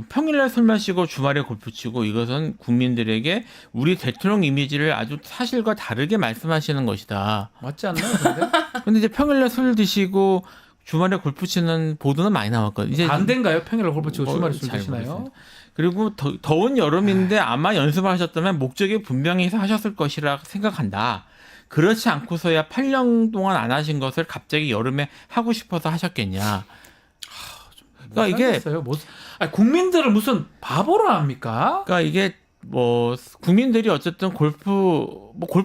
평일날 술 마시고 주말에 골프 치고 이것은 국민들에게 우리 대통령 이미지를 아주 사실과 다르게 말씀하시는 것이다. 맞지 않나요, 근데? 근데 이제 평일날 술 드시고 주말에 골프 치는 보도는 많이 나왔거든요. 이제 반대인가요? 평일날 골프 치고 뭐 주말에 술 잘 드시나요? 모르겠습니다. 그리고 더운 여름인데 아마 연습을 하셨다면 목적이 분명히 하셨을 것이라 생각한다. 그렇지 않고서야 8년 동안 안 하신 것을 갑자기 여름에 하고 싶어서 하셨겠냐. 그러니까 이게 국민들을 무슨 바보로 합니까? 그러니까 이게 뭐 국민들이 어쨌든 골프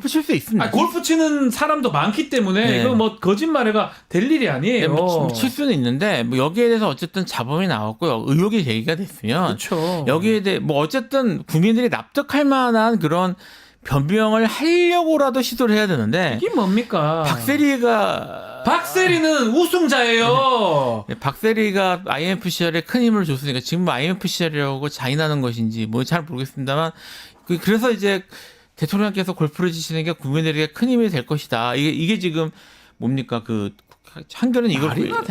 칠 수 있습니다. 골프 치는 사람도 많기 때문에 네. 이거 뭐 거짓말해가 될 일이 아니에요. 칠 수는 있는데 뭐 여기에 대해서 어쨌든 자범이 나왔고요. 의혹이 제기가 됐으면 그렇죠. 여기에 대해 뭐 어쨌든 국민들이 납득할 만한 그런 변명을 하려고라도 시도를 해야 되는데 이게 뭡니까? 박세리는 우승자예요. 박세리가 IMF 시절에 큰 힘을 줬으니까 지금 IMF 시절이라고 자인하는 것인지 뭐 잘 모르겠습니다만 그래서 이제 대통령께서 골프를 치시는 게 국민들에게 큰 힘이 될 것이다. 이게 지금 뭡니까 한겨레는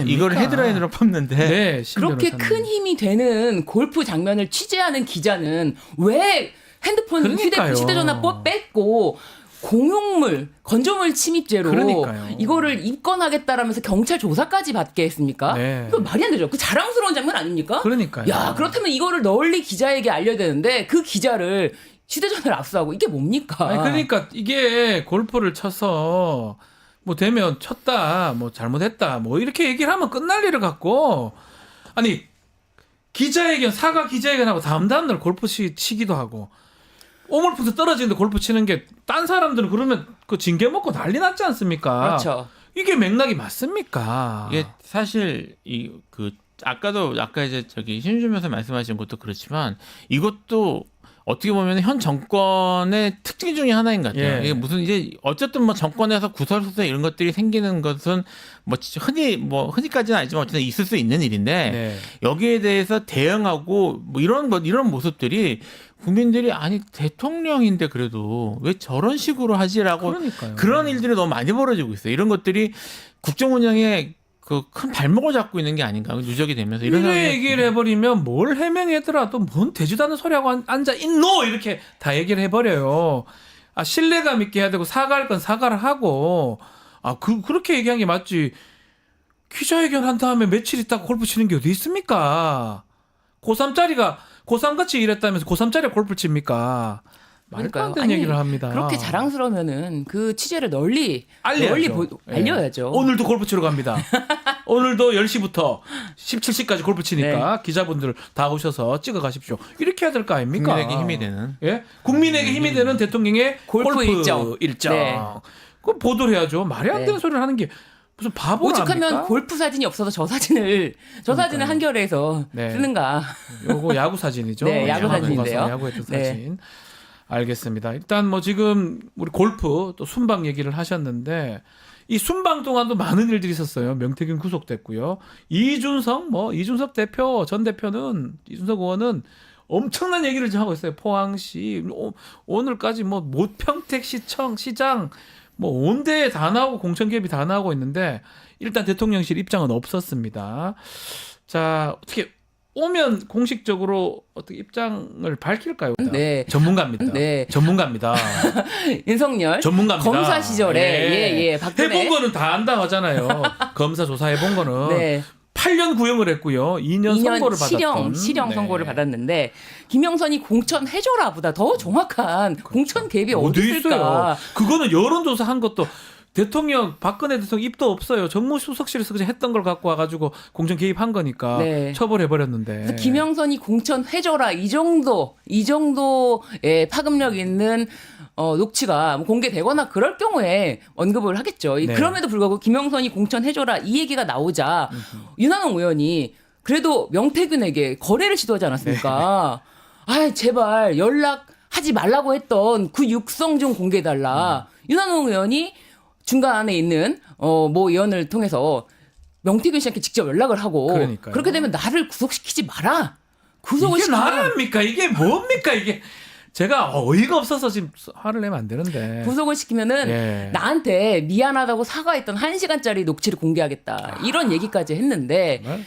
이걸 헤드라인으로 뽑는데 네, 그렇게 큰 힘이 되는 골프 장면을 취재하는 기자는 왜 핸드폰, 휴대전화 뺏고 공용물, 건조물 침입죄로 그러니까요. 이거를 입건하겠다라면서 경찰 조사까지 받게 했습니까? 네. 그건 말이 안 되죠. 그 자랑스러운 장면 아닙니까? 그러니까요. 야, 그렇다면 이거를 널리 기자에게 알려야 되는데 그 기자를 휴대전화를 압수하고 이게 뭡니까? 아니, 그러니까 이게 골프를 쳐서 뭐 되면 쳤다, 뭐 잘못했다, 뭐 이렇게 얘기를 하면 끝날 일을 갖고 아니 기자회견 사과 기자회견하고 다음 날 골프 치기도 하고 오물풍서 떨어지는데 골프 치는 게 딴 사람들은 그러면 그 징계 먹고 난리 났지 않습니까? 그렇죠. 이게 맥락이 맞습니까? 이게 사실 아까 이제 저기 신주면서 말씀하신 것도 그렇지만 이것도 어떻게 보면 현 정권의 특징 중에 하나인 것 같아요. 예. 이게 무슨 이제 어쨌든 뭐 정권에서 구설수설 이런 것들이 생기는 것은 흔히까지는 아니지만 어쨌든 있을 수 있는 일인데 네. 여기에 대해서 대응하고 뭐 이런 모습들이 국민들이 아니 대통령인데 그래도 왜 저런 식으로 하지라고 그러니까요. 그런 일들이 너무 많이 벌어지고 있어요. 이런 것들이 국정 운영에 그 큰 발목을 잡고 있는 게 아닌가 누적이 되면서 이런 이런 생각이 얘기를 해버리면 뭘 해명하더라도 뭔 되지도 않는 소리하고 앉아 있노 이렇게 다 얘기를 해버려요. 아 신뢰감 있게 해야 되고 사과할 건 사과를 하고 그렇게 얘기한 게 맞지. 기자회견 한 다음에 며칠 있다가 골프 치는 게 어디 있습니까? 고3짜리가 고3 같이 일했다면서 고3짜리 골프 칩니까? 말도 안 되는 아니, 얘기를 합니다. 그렇게 자랑스러우면은 그 취재를 널리 알려야죠. 예. 알려야죠. 오늘도 골프 치러 갑니다. 오늘도 10시부터 17시까지 골프 치니까 기자분들 다 오셔서 찍어 가십시오. 이렇게 해야 될 거 아닙니까? 국민에게 힘이 되는. 예? 국민에게 힘이 되는 대통령의 골프 일정. 네. 그럼 보도를 해야죠. 말이 안 되는 소리를 하는 게 무슨 바보라 오죽하면 합니까? 골프 사진이 없어서 저 사진을 한겨레에서 네. 쓰는가. 요거 야구 사진이죠. 네, 야구 사진인데요. 야구했던 네. 사진. 알겠습니다. 일단 뭐 지금 우리 골프 또 순방 얘기를 하셨는데 이 순방 동안도 많은 일들이 있었어요. 명태균 구속됐고요. 이준석 대표 전 대표는 이준석 의원은 엄청난 얘기를 지금 하고 있어요. 포항시 오늘까지 뭐 모평택 시장 뭐 온데에 다 나오고 공천 개입이 다 나오고 있는데 일단 대통령실 입장은 없었습니다. 자 어떻게 오면 공식적으로 어떻게 입장을 밝힐까요? 네. 전문가입니다. 네. 전문가입니다. 윤석열 전문가입니다. 검사 시절에 박근혜 해본 거는 다 안다 하잖아요. 검사 조사해본 거는 네. 8년 구형을 했고요. 2년 선고를 받았던. 실형 네. 선고를 받았는데 김영선이 공천 해줘라보다 더 정확한 공천 개입이 어디 어디 있을까? 있어요? 그거는 여론조사 한 것도 박근혜 대통령 입도 없어요. 정무수석실에서 그냥 했던 걸 갖고 와가지고 공천 개입한 거니까 네. 처벌해버렸는데. 그래서 김영선이 공천 해줘라 이 정도의 파급력 있는 녹취가 뭐 공개되거나 그럴 경우에 언급을 하겠죠. 네. 그럼에도 불구하고 김영선이 공천 해줘라 이 얘기가 나오자 윤한홍 의원이 그래도 명태균에게 거래를 시도하지 않았습니까? 아 제발 연락하지 말라고 했던 그 육성 좀 공개해달라. 윤한홍 의원이 중간에 있는 모 의원을 통해서 명태균 씨한테 직접 연락을 하고 그러니까요. 그렇게 되면 나를 구속시키지 마라. 구속을 이게 시키면 나랍니까? 이게 뭡니까? 이게 제가 어이가 없어서 지금 화를 내면 안 되는데. 구속을 시키면은 예. 나한테 미안하다고 사과했던 1시간짜리 녹취를 공개하겠다. 이런 얘기까지 했는데 정말?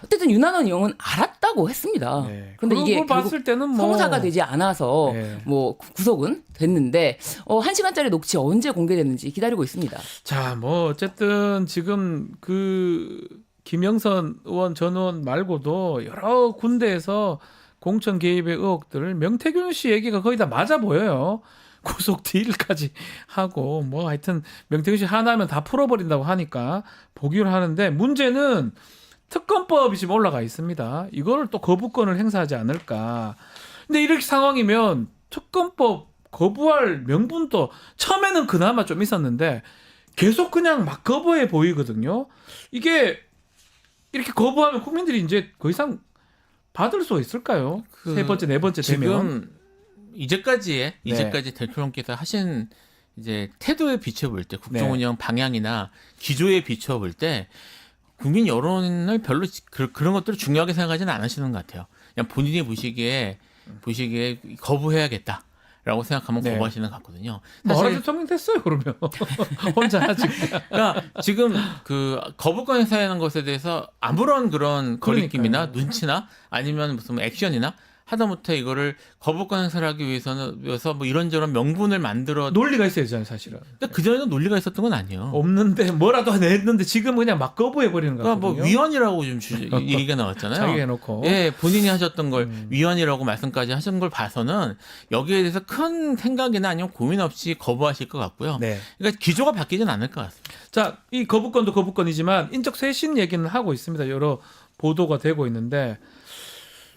어쨌든 윤한원 의원은 알았다고 했습니다. 네. 그런데 이게 그걸 결국 봤을 때는 뭐 성사가 되지 않아서 네. 뭐 구속은 됐는데 1시간짜리 녹취 언제 공개됐는지 기다리고 있습니다. 자, 뭐 어쨌든 지금 그 김영선 의원 전 의원 말고도 여러 군데에서 공천 개입의 의혹들을 명태균 씨 얘기가 거의 다 맞아 보여요. 구속 딜까지 하고 뭐 하여튼 명태균 씨 하나면 다 풀어버린다고 하니까 보기를 하는데 문제는 특검법이 지금 올라가 있습니다. 이거를 또 거부권을 행사하지 않을까. 근데 이렇게 상황이면 특검법 거부할 명분도 처음에는 그나마 좀 있었는데 계속 그냥 막 거부해 보이거든요. 이게 이렇게 거부하면 국민들이 이제 더 이상 받을 수 있을까요? 세 번째, 네 번째 되면. 지금 이제까지 대통령께서 하신 이제 태도에 비춰볼 때 국정운영 방향이나 기조에 비춰볼 때 국민 여론을 별로 그런 것들을 중요하게 생각하지는 않으시는 것 같아요. 그냥 본인이 보시기에 거부해야겠다라고 생각하면 네. 거부하시는 것 같거든요. 뭐라 사실 대통령 됐어요 그러면 혼자 하지. 그러니까 지금 그 거부권 행사하는 것에 대해서 아무런 그런 거리낌이나 눈치나 아니면 무슨 액션이나 하다못해 이거를 거부권 행사를 하기 위해서 뭐 이런저런 명분을 만들어. 논리가 있어야 되잖아요, 사실은. 근데 그전에는 논리가 있었던 건 아니에요. 없는데 뭐라도 냈는데 지금 그냥 막 거부해 버리는 그러니까 거거든요. 뭐 위헌이라고 좀 얘기가 나왔잖아요. 자기가 해놓고. 예, 본인이 하셨던 걸 위헌이라고 말씀까지 하신 걸 봐서는 여기에 대해서 큰 생각이나 아니면 고민 없이 거부하실 것 같고요. 네. 그러니까 기조가 바뀌진 않을 것 같습니다. 자, 이 거부권도 거부권이지만 인적 쇄신 얘기는 하고 있습니다. 여러 보도가 되고 있는데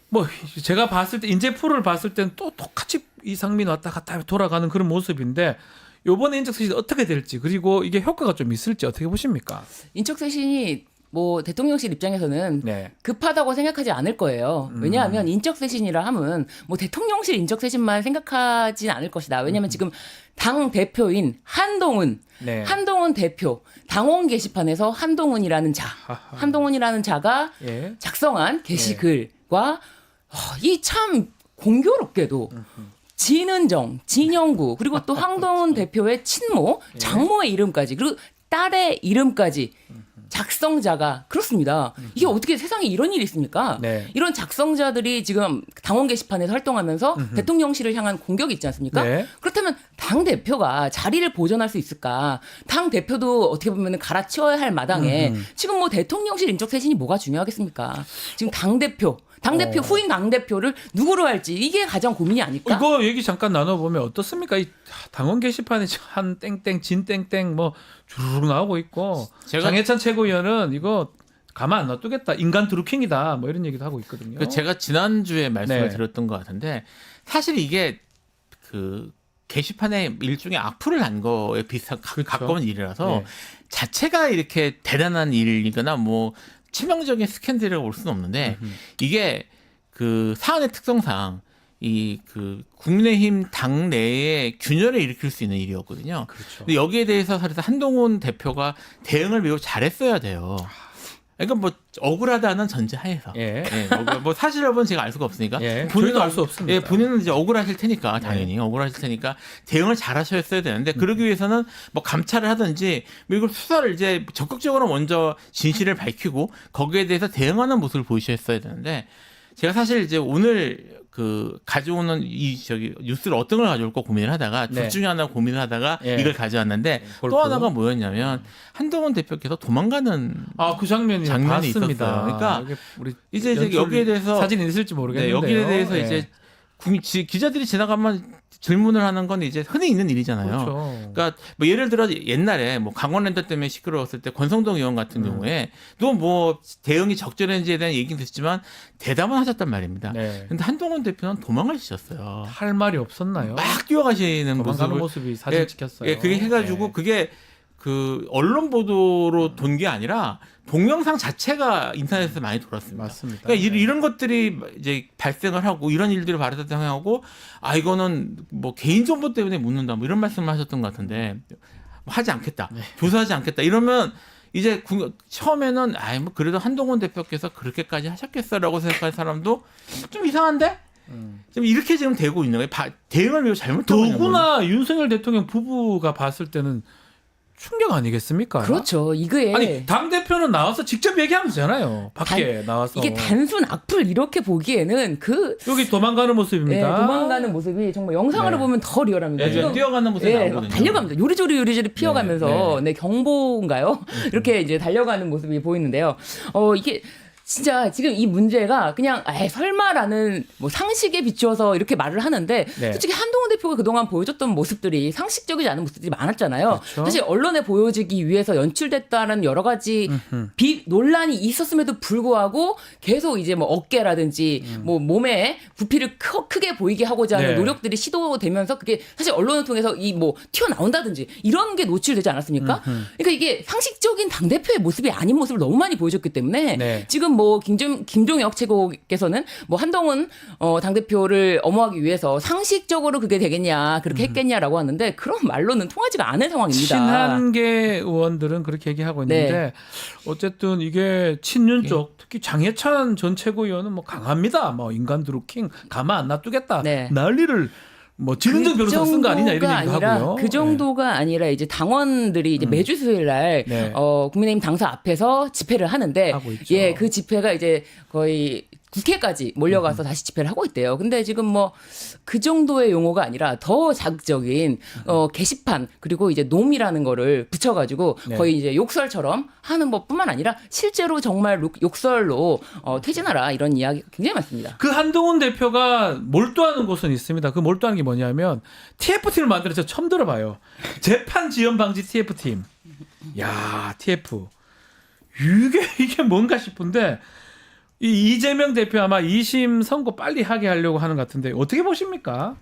뭐 제가 봤을 때 인재풀을 봤을 때는 또 똑같이 이상민 왔다 갔다 돌아가는 그런 모습인데 요번에 인적 쇄신이 어떻게 될지 그리고 이게 효과가 좀 있을지 어떻게 보십니까? 인적 쇄신이 뭐 대통령실 입장에서는 네. 급하다고 생각하지 않을 거예요. 왜냐하면 인적 쇄신이라 하면 뭐 대통령실 인적 쇄신만 생각하진 않을 것이다. 왜냐하면 지금 당 대표인 한동훈 네. 한동훈 대표 당원 게시판에서 한동훈이라는 자가 예. 작성한 게시글과 이 참 공교롭게도 진은정, 진영구 그리고 또 한동훈 대표의 친모, 장모의 이름까지 그리고 딸의 이름까지 작성자가 그렇습니다. 이게 어떻게 세상에 이런 일이 있습니까? 네. 이런 작성자들이 지금 당원 게시판에서 활동하면서 대통령실을 향한 공격이 있지 않습니까? 네. 그렇다면 당 대표가 자리를 보존할 수 있을까? 당 대표도 어떻게 보면 갈아치워야 할 마당에 지금 뭐 대통령실 인적 쇄신이 뭐가 중요하겠습니까? 지금 당 대표 후임 당 대표를 누구로 할지 이게 가장 고민이 아닐까? 이거 얘기 잠깐 나눠보면 어떻습니까? 이 당원 게시판에 한 땡땡 진 땡땡 뭐 주르륵 나오고 있고 장해찬 최고위원은 이거 가만 안 놔두겠다. 인간 드루킹이다. 뭐 이런 얘기도 하고 있거든요. 그 제가 지난주에 말씀을 네. 드렸던 것 같은데 사실 이게 그 게시판에 일종의 악플을 난 거에 그렇죠. 가까운 일이라서 네. 자체가 이렇게 대단한 일이거나 뭐 치명적인 스캔들이라고 볼 수는 없는데 이게 그 사안의 특성상 이 그 국민의힘 당 내에 균열을 일으킬 수 있는 일이었거든요. 그렇죠. 근데 여기에 대해서 사실 한동훈 대표가 대응을 매우 잘했어야 돼요. 그러니까 뭐 억울하다는 전제하에서. 예. 뭐 사실 여부는 제가 알 수가 없으니까. 예. 본인은 저희도 알 수 없습니다. 예, 본인은 이제 억울하실 테니까 당연히 억울하실 테니까 대응을 잘하셨어야 되는데 그러기 위해서는 뭐 감찰을 하든지 뭐 이걸 수사를 이제 적극적으로 먼저 진실을 밝히고 거기에 대해서 대응하는 모습을 보이셨어야 되는데 제가 사실 이제 오늘 그 가져오는 이 뉴스를 어떤 걸 가져올까 고민을 하다가 네. 둘 중에 하나 고민을 하다가 예. 이걸 가져왔는데 골프. 또 하나가 뭐였냐면 한동훈 대표께서 도망가는 그 장면이 장면이 봤습니다. 있었어요. 그러니까 여기 우리 이제 연출 여기에 대해서 사진이 있을지 모르겠는데요. 여기에 대해서 예. 이제 기자들이 지나가면 질문을 하는 건 이제 흔히 있는 일이잖아요. 그렇죠. 그러니까 뭐 예를 들어 옛날에 뭐 강원랜더 때문에 시끄러웠을 때 권성동 의원 같은 경우에 또 뭐 대응이 적절한지에 대한 얘기는 됐지만 대담은 하셨단 말입니다. 네. 근데 한동훈 대표는 도망가셨어요. 할 말이 없었나요? 막 뛰어가시는 도망가는 모습을 모습이 사진 예, 찍혔어요. 예, 그게 해가지고 네. 그게 그 언론 보도로 돈 게 아니라 동영상 자체가 인터넷에서 많이 돌았습니다. 맞습니다. 그러니까 네. 이런 것들이 이제 발생을 하고 이런 일들을 발생하고 이거는 뭐 개인정보 때문에 묻는다 뭐 이런 말씀을 하셨던 것 같은데 뭐 하지 않겠다, 네. 조사하지 않겠다 이러면 이제 처음에는 뭐 그래도 한동훈 대표께서 그렇게까지 하셨겠어라고 생각하는 사람도 좀 이상한데. 지금 이렇게 지금 되고 있는 거예요. 대응을 매우 잘못하고 있는 거예요. 더구나 윤석열 대통령 부부가 봤을 때는 충격 아니겠습니까? 그렇죠. 이게 아니 당 대표는 나와서 직접 얘기하면 되잖아요. 밖에 나와서 이게 단순 악플 이렇게 보기에는 여기 도망가는 모습입니다. 네, 도망가는 모습이 정말 영상으로 네. 보면 더 리얼합니다. 예, 뛰어가는 모습이 예, 나오거든요. 달려갑니다. 요리조리 피어가면서 네, 경보인가요? 이렇게 이제 달려가는 모습이 보이는데요. 이게 진짜 지금 이 문제가 그냥 설마라는 뭐 상식에 비추어서 이렇게 말을 하는데 네. 솔직히 한동훈 대표가 그동안 보여줬던 모습들이 상식적이지 않은 모습들이 많았잖아요. 그렇죠. 사실 언론에 보여지기 위해서 연출됐다는 여러 가지 논란이 있었음에도 불구하고 계속 이제 뭐 어깨라든지 뭐 몸에 부피를 크게 보이게 하고자 하는 네. 노력들이 시도되면서 그게 사실 언론을 통해서 이 뭐 튀어나온다든지 이런 게 노출되지 않았습니까? 그러니까 이게 상식적인 당대표의 모습이 아닌 모습을 너무 많이 보여줬기 때문에 네. 지금 뭐 김종혁 최고께서는 뭐 한동훈 당대표를 엄호하기 위해서 상식적으로 그게 되겠냐 그렇게 했겠냐라고 하는데 그런 말로는 통하지가 않은 상황입니다. 친한계 의원들은 그렇게 얘기하고 있는데 네. 어쨌든 이게 친윤 쪽 특히 장해찬 전 최고위원은 뭐 강합니다. 뭐 인간 드루킹 가만 안 놔두겠다. 네. 난리를 뭐 지른정 변호사 쓴 거 아니냐 이런 얘기도 아니라, 하고요. 그 정도가 아니라 이제 당원들이 이제 매주 수요일 날 네. 국민의힘 당사 앞에서 집회를 하는데 하고 있죠. 예, 그 집회가 이제 거의 국회까지 몰려가서 다시 집회를 하고 있대요. 근데 지금 뭐 그 정도의 용어가 아니라 더 자극적인 게시판 그리고 이제 놈이라는 거를 붙여가지고 네. 거의 이제 욕설처럼 하는 것뿐만 아니라 실제로 정말 욕설로 퇴진하라 이런 이야기 굉장히 많습니다. 그 한동훈 대표가 몰두하는 곳은 있습니다. 그 몰두하는 게 뭐냐면 TF팀을 만들어서 처음 들어봐요. 재판 지연 방지 TF팀. 야, TF. 이게 뭔가 싶은데 이 이재명 대표 아마 2심 선고 빨리 하게 하려고 하는 것 같은데 어떻게 보십니까?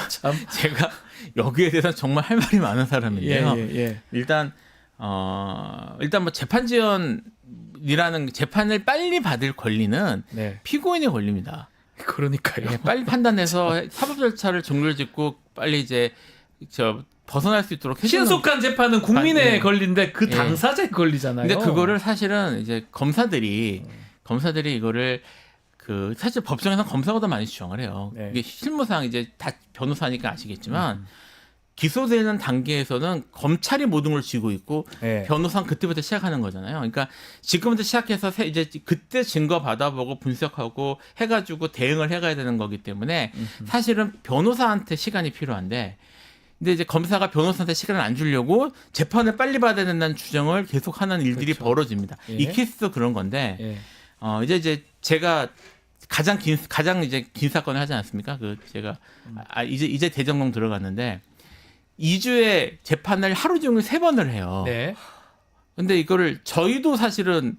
참. 제가 여기에 대해서 정말 할 말이 많은 사람인데요. 예. 일단 뭐 재판 지연이라는 재판을 빨리 받을 권리는 네. 피고인의 권리입니다. 그러니까요. 예, 빨리 판단해서 사법 절차를 종료짓고 빨리 이제 벗어날 수 있도록 해주는. 신속한 재판은 국민의 예. 권리인데 그 예. 당사자의 권리잖아요. 근데 그거를 사실은 이제 검사들이 이거를 사실 법정에서 검사가 더 많이 주장을 해요. 네. 이게 실무상 이제 다 변호사니까 아시겠지만 기소되는 단계에서는 검찰이 모든 걸 쥐고 있고 네. 변호사는 그때부터 시작하는 거잖아요. 그러니까 지금부터 시작해서 이제 그때 증거 받아보고 분석하고 해가지고 대응을 해가야 되는 거기 때문에 사실은 변호사한테 시간이 필요한데. 근데 이제 검사가 변호사한테 시간을 안 주려고 재판을 빨리 받아야 된다는 주장을 계속하는 일들이 그렇죠. 벌어집니다. 예. 이 케이스도 그런 건데 예. 이제 제가 가장 긴 사건을 하지 않았습니까? 제가 이제 대정동 들어갔는데 2주에 재판을 하루 종일 3번을 해요. 네. 근데 이거를 저희도 사실은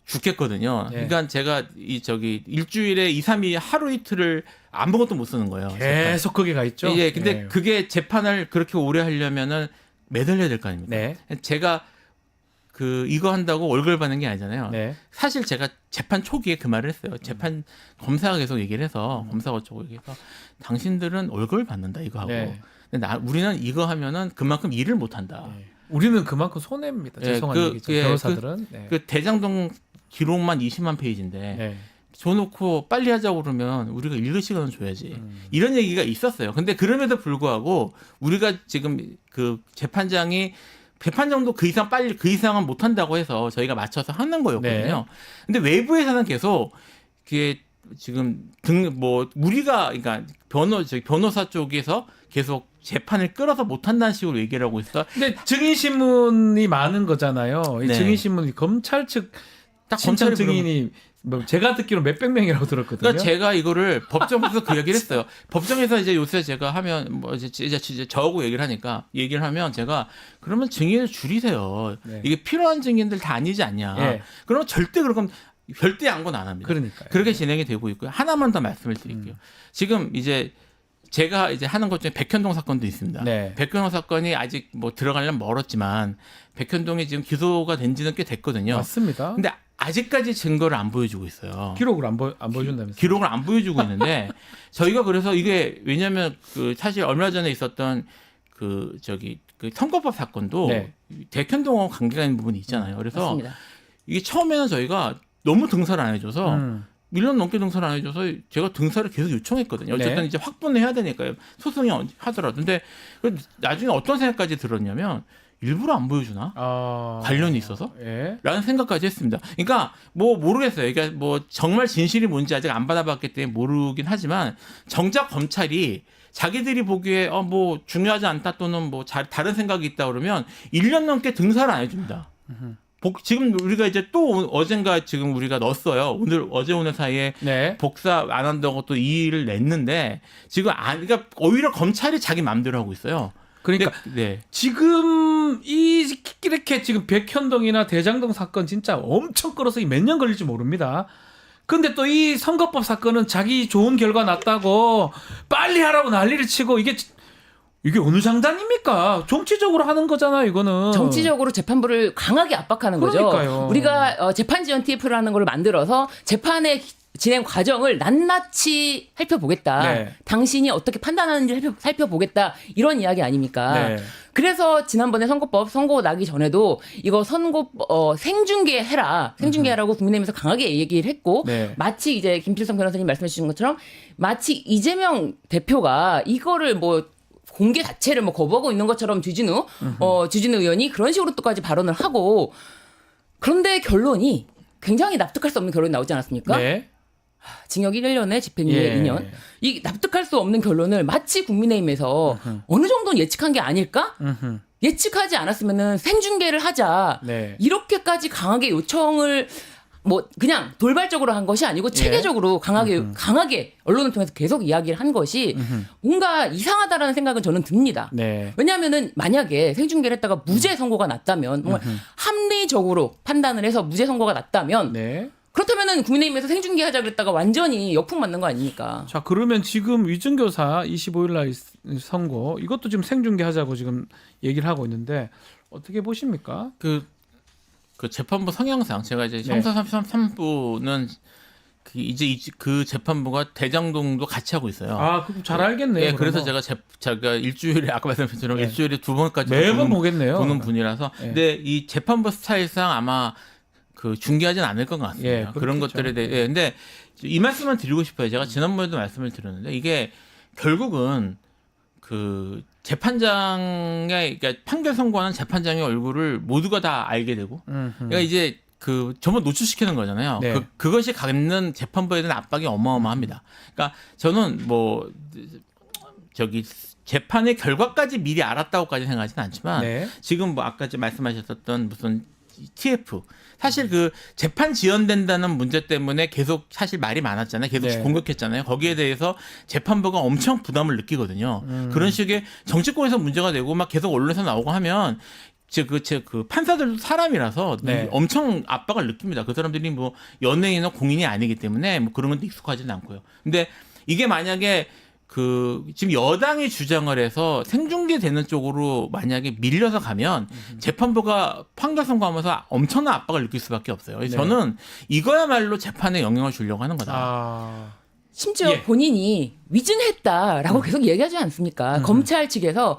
죽겠거든요. 네. 그러니까 제가 일주일에 2, 3일 하루 이틀을 아무것도 못 쓰는 거예요. 계속 거기 가 있죠. 예, 근데 네. 그게 재판을 그렇게 오래 하려면은 매달려야 될 거 아닙니까? 네. 제가 이거 한다고 월급을 받는 게 아니잖아요. 네. 사실 제가 재판 초기에 그 말을 했어요. 재판 검사가 계속 얘기를 해서 검사가 어쩌고 얘기해서 당신들은 월급을 받는다 이거 하고. 네. 근데 우리는 이거 하면은 그만큼 일을 못 한다. 네. 우리는 그만큼 손해입니다. 예, 죄송한 얘기죠. 변호사들은. 네. 그 대장동 기록만 20만 페이지인데 네. 줘놓고 빨리 하자고 그러면 우리가 읽을 시간은 줘야지. 이런 얘기가 있었어요. 근데 그럼에도 불구하고 우리가 지금 재판장도 그 이상은 못 한다고 해서 저희가 맞춰서 하는 거였거든요. 근데 외부에서는 계속 그게 지금 우리가 그러니까 변호사 쪽에서 계속 재판을 끌어서 못 한다는 식으로 얘기를 하고 있어. 근데 증인 신문이 많은 거잖아요. 이 네. 증인 신문이 검찰 측 딱 신청 검찰이 증인이 제가 듣기로 몇백 명이라고 들었거든요. 그러니까 제가 이거를 법정에서 그 얘기를 했어요. 법정에서 이제 요새 제가 하면 이제 저하고 얘기를 하면 제가 그러면 증인을 줄이세요. 네. 이게 필요한 증인들 다 아니지 않냐. 네. 그러면 절대 양보는 안 합니다. 그러니까요. 그렇게 진행이 되고 있고요. 하나만 더 말씀을 드릴게요. 지금 이제 제가 이제 하는 것 중에 백현동 사건도 있습니다. 네. 백현동 사건이 아직 들어가려면 멀었지만 백현동이 지금 기소가 된 지는 꽤 됐거든요. 맞습니다. 근데 아직까지 증거를 안 보여주고 있어요. 기록을 안 보여준다면서요? 기록을 안 보여주고 있는데 저희가 그래서 이게 왜냐하면 사실 얼마 전에 있었던 그 선거법 사건도 네. 백현동하고 관계가 있는 부분이 있잖아요. 그래서 맞습니다. 이게 처음에는 저희가 너무 등사를 안 해줘서 1년 넘게 등사를 안 해줘서 제가 등사를 계속 요청했거든요. 어쨌든 네. 이제 확보는 해야 되니까요. 소송이 하더라도. 근데 나중에 어떤 생각까지 들었냐면 일부러 안 보여주나? 관련이 있어서? 예. 라는 생각까지 했습니다. 그러니까 모르겠어요. 그러니까 정말 진실이 뭔지 아직 안 받아봤기 때문에 모르긴 하지만 정작 검찰이 자기들이 보기에 중요하지 않다 또는 다른 생각이 있다 그러면 1년 넘게 등사를 안 해줍니다. 지금 우리가 이제 또 어젠가 지금 우리가 넣었어요. 어제 오늘 사이에 네. 복사 안 한다고 또 이의를 냈는데 지금 그러니까 오히려 검찰이 자기 마음대로 하고 있어요. 그러니까 네. 지금 이렇게 지금 백현동이나 대장동 사건 진짜 엄청 끌어서 몇 년 걸릴지 모릅니다. 근데 또 이 선거법 사건은 자기 좋은 결과 났다고 빨리 하라고 난리를 치고 이게 어느 장단입니까? 정치적으로 하는 거잖아요, 이거는. 정치적으로 재판부를 강하게 압박하는 거죠. 그러니까요. 우리가 재판 지연 TF라는 걸 만들어서 재판의 진행 과정을 낱낱이 살펴보겠다. 네. 당신이 어떻게 판단하는지 살펴보겠다. 이런 이야기 아닙니까? 네. 그래서 지난번에 선거법 선고 나기 전에도 이거 생중계해라. 생중계하라고 국민의힘에서 강하게 얘기를 했고 네. 마치 이제 김필성 변호사님 말씀해 주신 것처럼 마치 이재명 대표가 이거를 공개 자체를 거부하고 있는 것처럼 주진우 의원이 그런 식으로 또까지 발언을 하고 그런데 결론이 굉장히 납득할 수 없는 결론이 나오지 않았습니까? 네. 징역 1년에 집행유예 예. 2년. 이 납득할 수 없는 결론을 마치 국민의힘에서 어느 정도는 예측한 게 아닐까? 음흠. 예측하지 않았으면은 생중계를 하자. 네. 이렇게까지 강하게 요청을 뭐 그냥 돌발적으로 한 것이 아니고 체계적으로 강하게 언론을 통해서 계속 이야기를 한 것이 뭔가 이상하다라는 생각은 저는 듭니다. 네. 왜냐하면은 만약에 생중계를 했다가 무죄 선고가 났다면 정말 합리적으로 판단을 해서 무죄 선고가 났다면 네. 그렇다면은 국민의힘에서 생중계 하자 그랬다가 완전히 역풍 맞는 거 아닙니까? 자, 그러면 지금 위증교사 25일 날 선고 이것도 지금 생중계하자고 지금 얘기를 하고 있는데 어떻게 보십니까? 그 재판부 성향상 제가 이제 네. 형사 3부는 이제 그 재판부가 대장동도 같이 하고 있어요. 아, 그럼 잘 알겠네요. 예, 그래서 그러면. 제가 일주일에 아까 말씀드린 것처럼 네. 일주일에 2번까지 매번 보겠네요. 보는 분이라서. 네. 근데 이 재판부 스타일상 아마 그 중계하진 않을 것 같습니다. 예, 그런 그렇겠죠. 것들에 대해. 예, 근데 이 말씀을 드리고 싶어요. 제가 지난번에도 말씀을 드렸는데 이게 결국은 그 재판장의 그러니까 판결 선고하는 재판장의 얼굴을 모두가 다 알게 되고 그러니까 이제 그 전부 노출시키는 거잖아요. 네. 그것이 갖는 재판부에 대한 압박이 어마어마합니다. 그러니까 저는 뭐 저기 재판의 결과까지 미리 알았다고까지 생각하지는 않지만 네. 지금 뭐 아까 말씀하셨던 무슨 TF 사실 그 재판 지연된다는 문제 때문에 계속 사실 말이 많았잖아요. 계속 네. 공격했잖아요. 거기에 대해서 재판부가 엄청 부담을 느끼거든요. 그런 식의 정치권에서 문제가 되고 막 계속 언론에서 나오고 하면 그 판사들도 사람이라서 네. 엄청 압박을 느낍니다. 그 사람들이 뭐 연예인이나 공인이 아니기 때문에 뭐 그런 건 익숙하지는 않고요. 근데 이게 만약에 그 지금 여당이 주장을 해서 생중계되는 쪽으로 만약에 밀려서 가면 재판부가 판결 선고하면서 엄청난 압박을 느낄 수밖에 없어요. 그래서 네. 저는 이거야말로 재판에 영향을 주려고 하는 거다. 아. 심지어 예. 본인이 위증했다라고 계속 얘기하지 않습니까? 검찰 측에서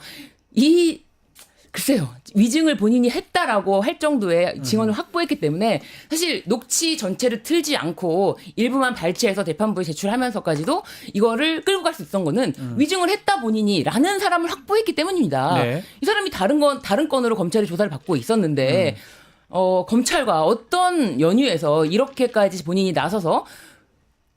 글쎄요. 위증을 본인이 했다라고 할 정도의 증언을 확보했기 때문에 사실 녹취 전체를 틀지 않고 일부만 발췌해서 재판부에 제출하면서까지도 이거를 끌고 갈 수 있었던 거는 위증을 했다 본인이라는 사람을 확보했기 때문입니다. 네. 이 사람이 다른 건으로 검찰이 조사를 받고 있었는데 검찰과 어떤 연유에서 이렇게까지 본인이 나서서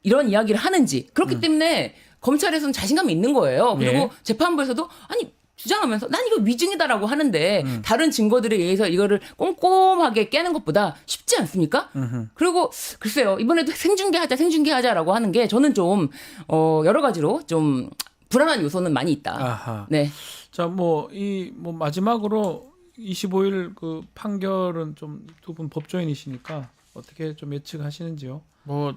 이런 이야기를 하는지 그렇기 때문에 검찰에서는 자신감이 있는 거예요. 그리고 예. 재판부에서도 아니 주장하면서 난 이거 위증이다라고 하는데 다른 증거들에 의해서 이거를 꼼꼼하게 깨는 것보다 쉽지 않습니까? 그리고 글쎄요 이번에도 생중계하자라고 하는 게 저는 좀 여러 가지로 좀 불안한 요소는 많이 있다. 아하. 네. 자, 뭐 마지막으로 25일 그 판결은 좀 두 분 법조인이시니까 어떻게 좀 예측하시는지요? 뭐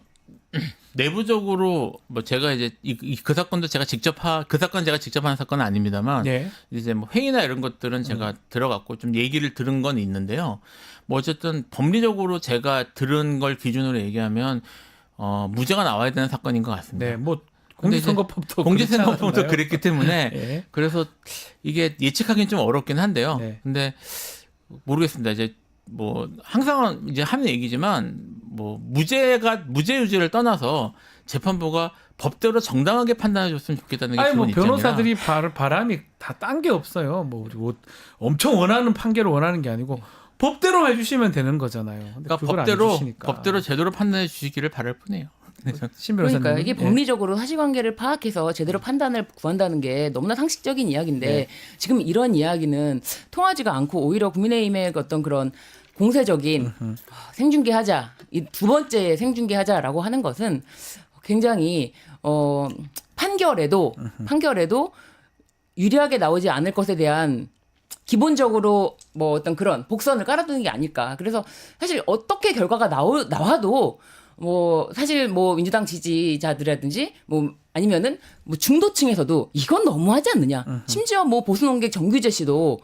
내부적으로 뭐 제가 이제 그 사건도 제가 직접 그 사건 제가 직접 한 사건은 아닙니다만 네. 이제 뭐 회의나 이런 것들은 제가 들어갔고 좀 얘기를 들은 건 있는데요. 뭐 어쨌든 법리적으로 제가 들은 걸 기준으로 얘기하면 무죄가 나와야 되는 사건인 것 같습니다. 네. 뭐 근데 이제 공직선거법도 공직선거법도 그랬기 때문에 예. 그래서 이게 예측하기는 좀 어렵긴 한데요. 네. 근데 모르겠습니다. 이제 뭐 항상 이제 하는 얘기지만 뭐 무죄 유죄를 떠나서 재판부가 법대로 정당하게 판단해 줬으면 좋겠다는 게 아니 뭐 기본 입장이라. 변호사들이 바람이 다 딴 게 없어요. 뭐 엄청 원하는 판결을 원하는 게 아니고 법대로 해주시면 되는 거잖아요. 근데 그러니까 그걸 안 법대로 해주시니까. 제대로 판단해 주시기를 바랄 뿐이에요. 신 변호사님. 그러니까 이게 법리적으로 사실관계를 파악해서 제대로 판단을 구한다는 게 너무나 상식적인 이야기인데 네. 지금 이런 이야기는 통하지가 않고 오히려 국민의힘의 어떤 그런 공세적인 생중계하자 이 두 번째 생중계하자라고 하는 것은 굉장히 판결에도 유리하게 나오지 않을 것에 대한 기본적으로 뭐 어떤 그런 복선을 깔아두는 게 아닐까. 그래서 사실 어떻게 결과가 나와도 뭐 사실 뭐 민주당 지지자들이라든지 뭐 아니면은 뭐 중도층에서도 이건 너무하지 않느냐. 심지어 뭐 보수 논객 정규재 씨도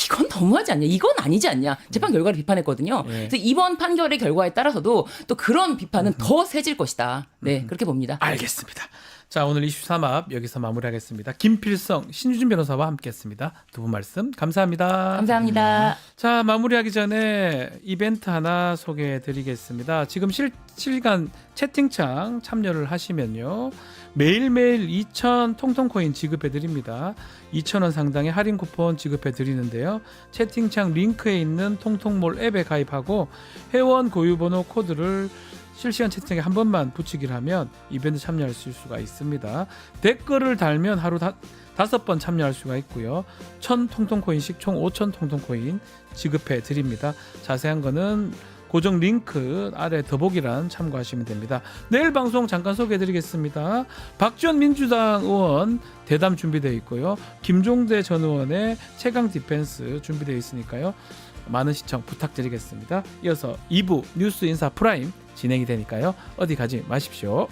이건 너무하지 않냐. 이건 아니지 않냐. 재판 결과를 비판했거든요. 예. 그래서 이번 판결의 결과에 따라서도 또 그런 비판은 더 세질 것이다. 네, 그렇게 봅니다. 알겠습니다. 자, 오늘 23합 여기서 마무리하겠습니다. 김필성, 신유진 변호사와 함께했습니다. 두 분 말씀 감사합니다. 감사합니다. 자, 마무리하기 전에 이벤트 하나 소개해드리겠습니다. 지금 실시간 채팅창 참여를 하시면요, 매일매일 2,000 통통코인 지급해드립니다. 2,000원 상당의 할인 쿠폰 지급해드리는데요. 채팅창 링크에 있는 통통몰 앱에 가입하고 회원 고유번호 코드를 실시간 채팅에 한 번만 붙이기를 하면 이벤트 참여하실 수가 있습니다. 댓글을 달면 하루 5번 참여할 수가 있고요. 1000 통통코인씩 총 5000 통통코인 지급해 드립니다. 자세한 거는 고정 링크 아래 더보기란 참고하시면 됩니다. 내일 방송 잠깐 소개해 드리겠습니다. 박지원 민주당 의원 대담 준비되어 있고요. 김종대 전 의원의 최강 디펜스 준비되어 있으니까요. 많은 시청 부탁드리겠습니다. 이어서 2부 뉴스 인사 프라임 진행이 되니까요. 어디 가지 마십시오.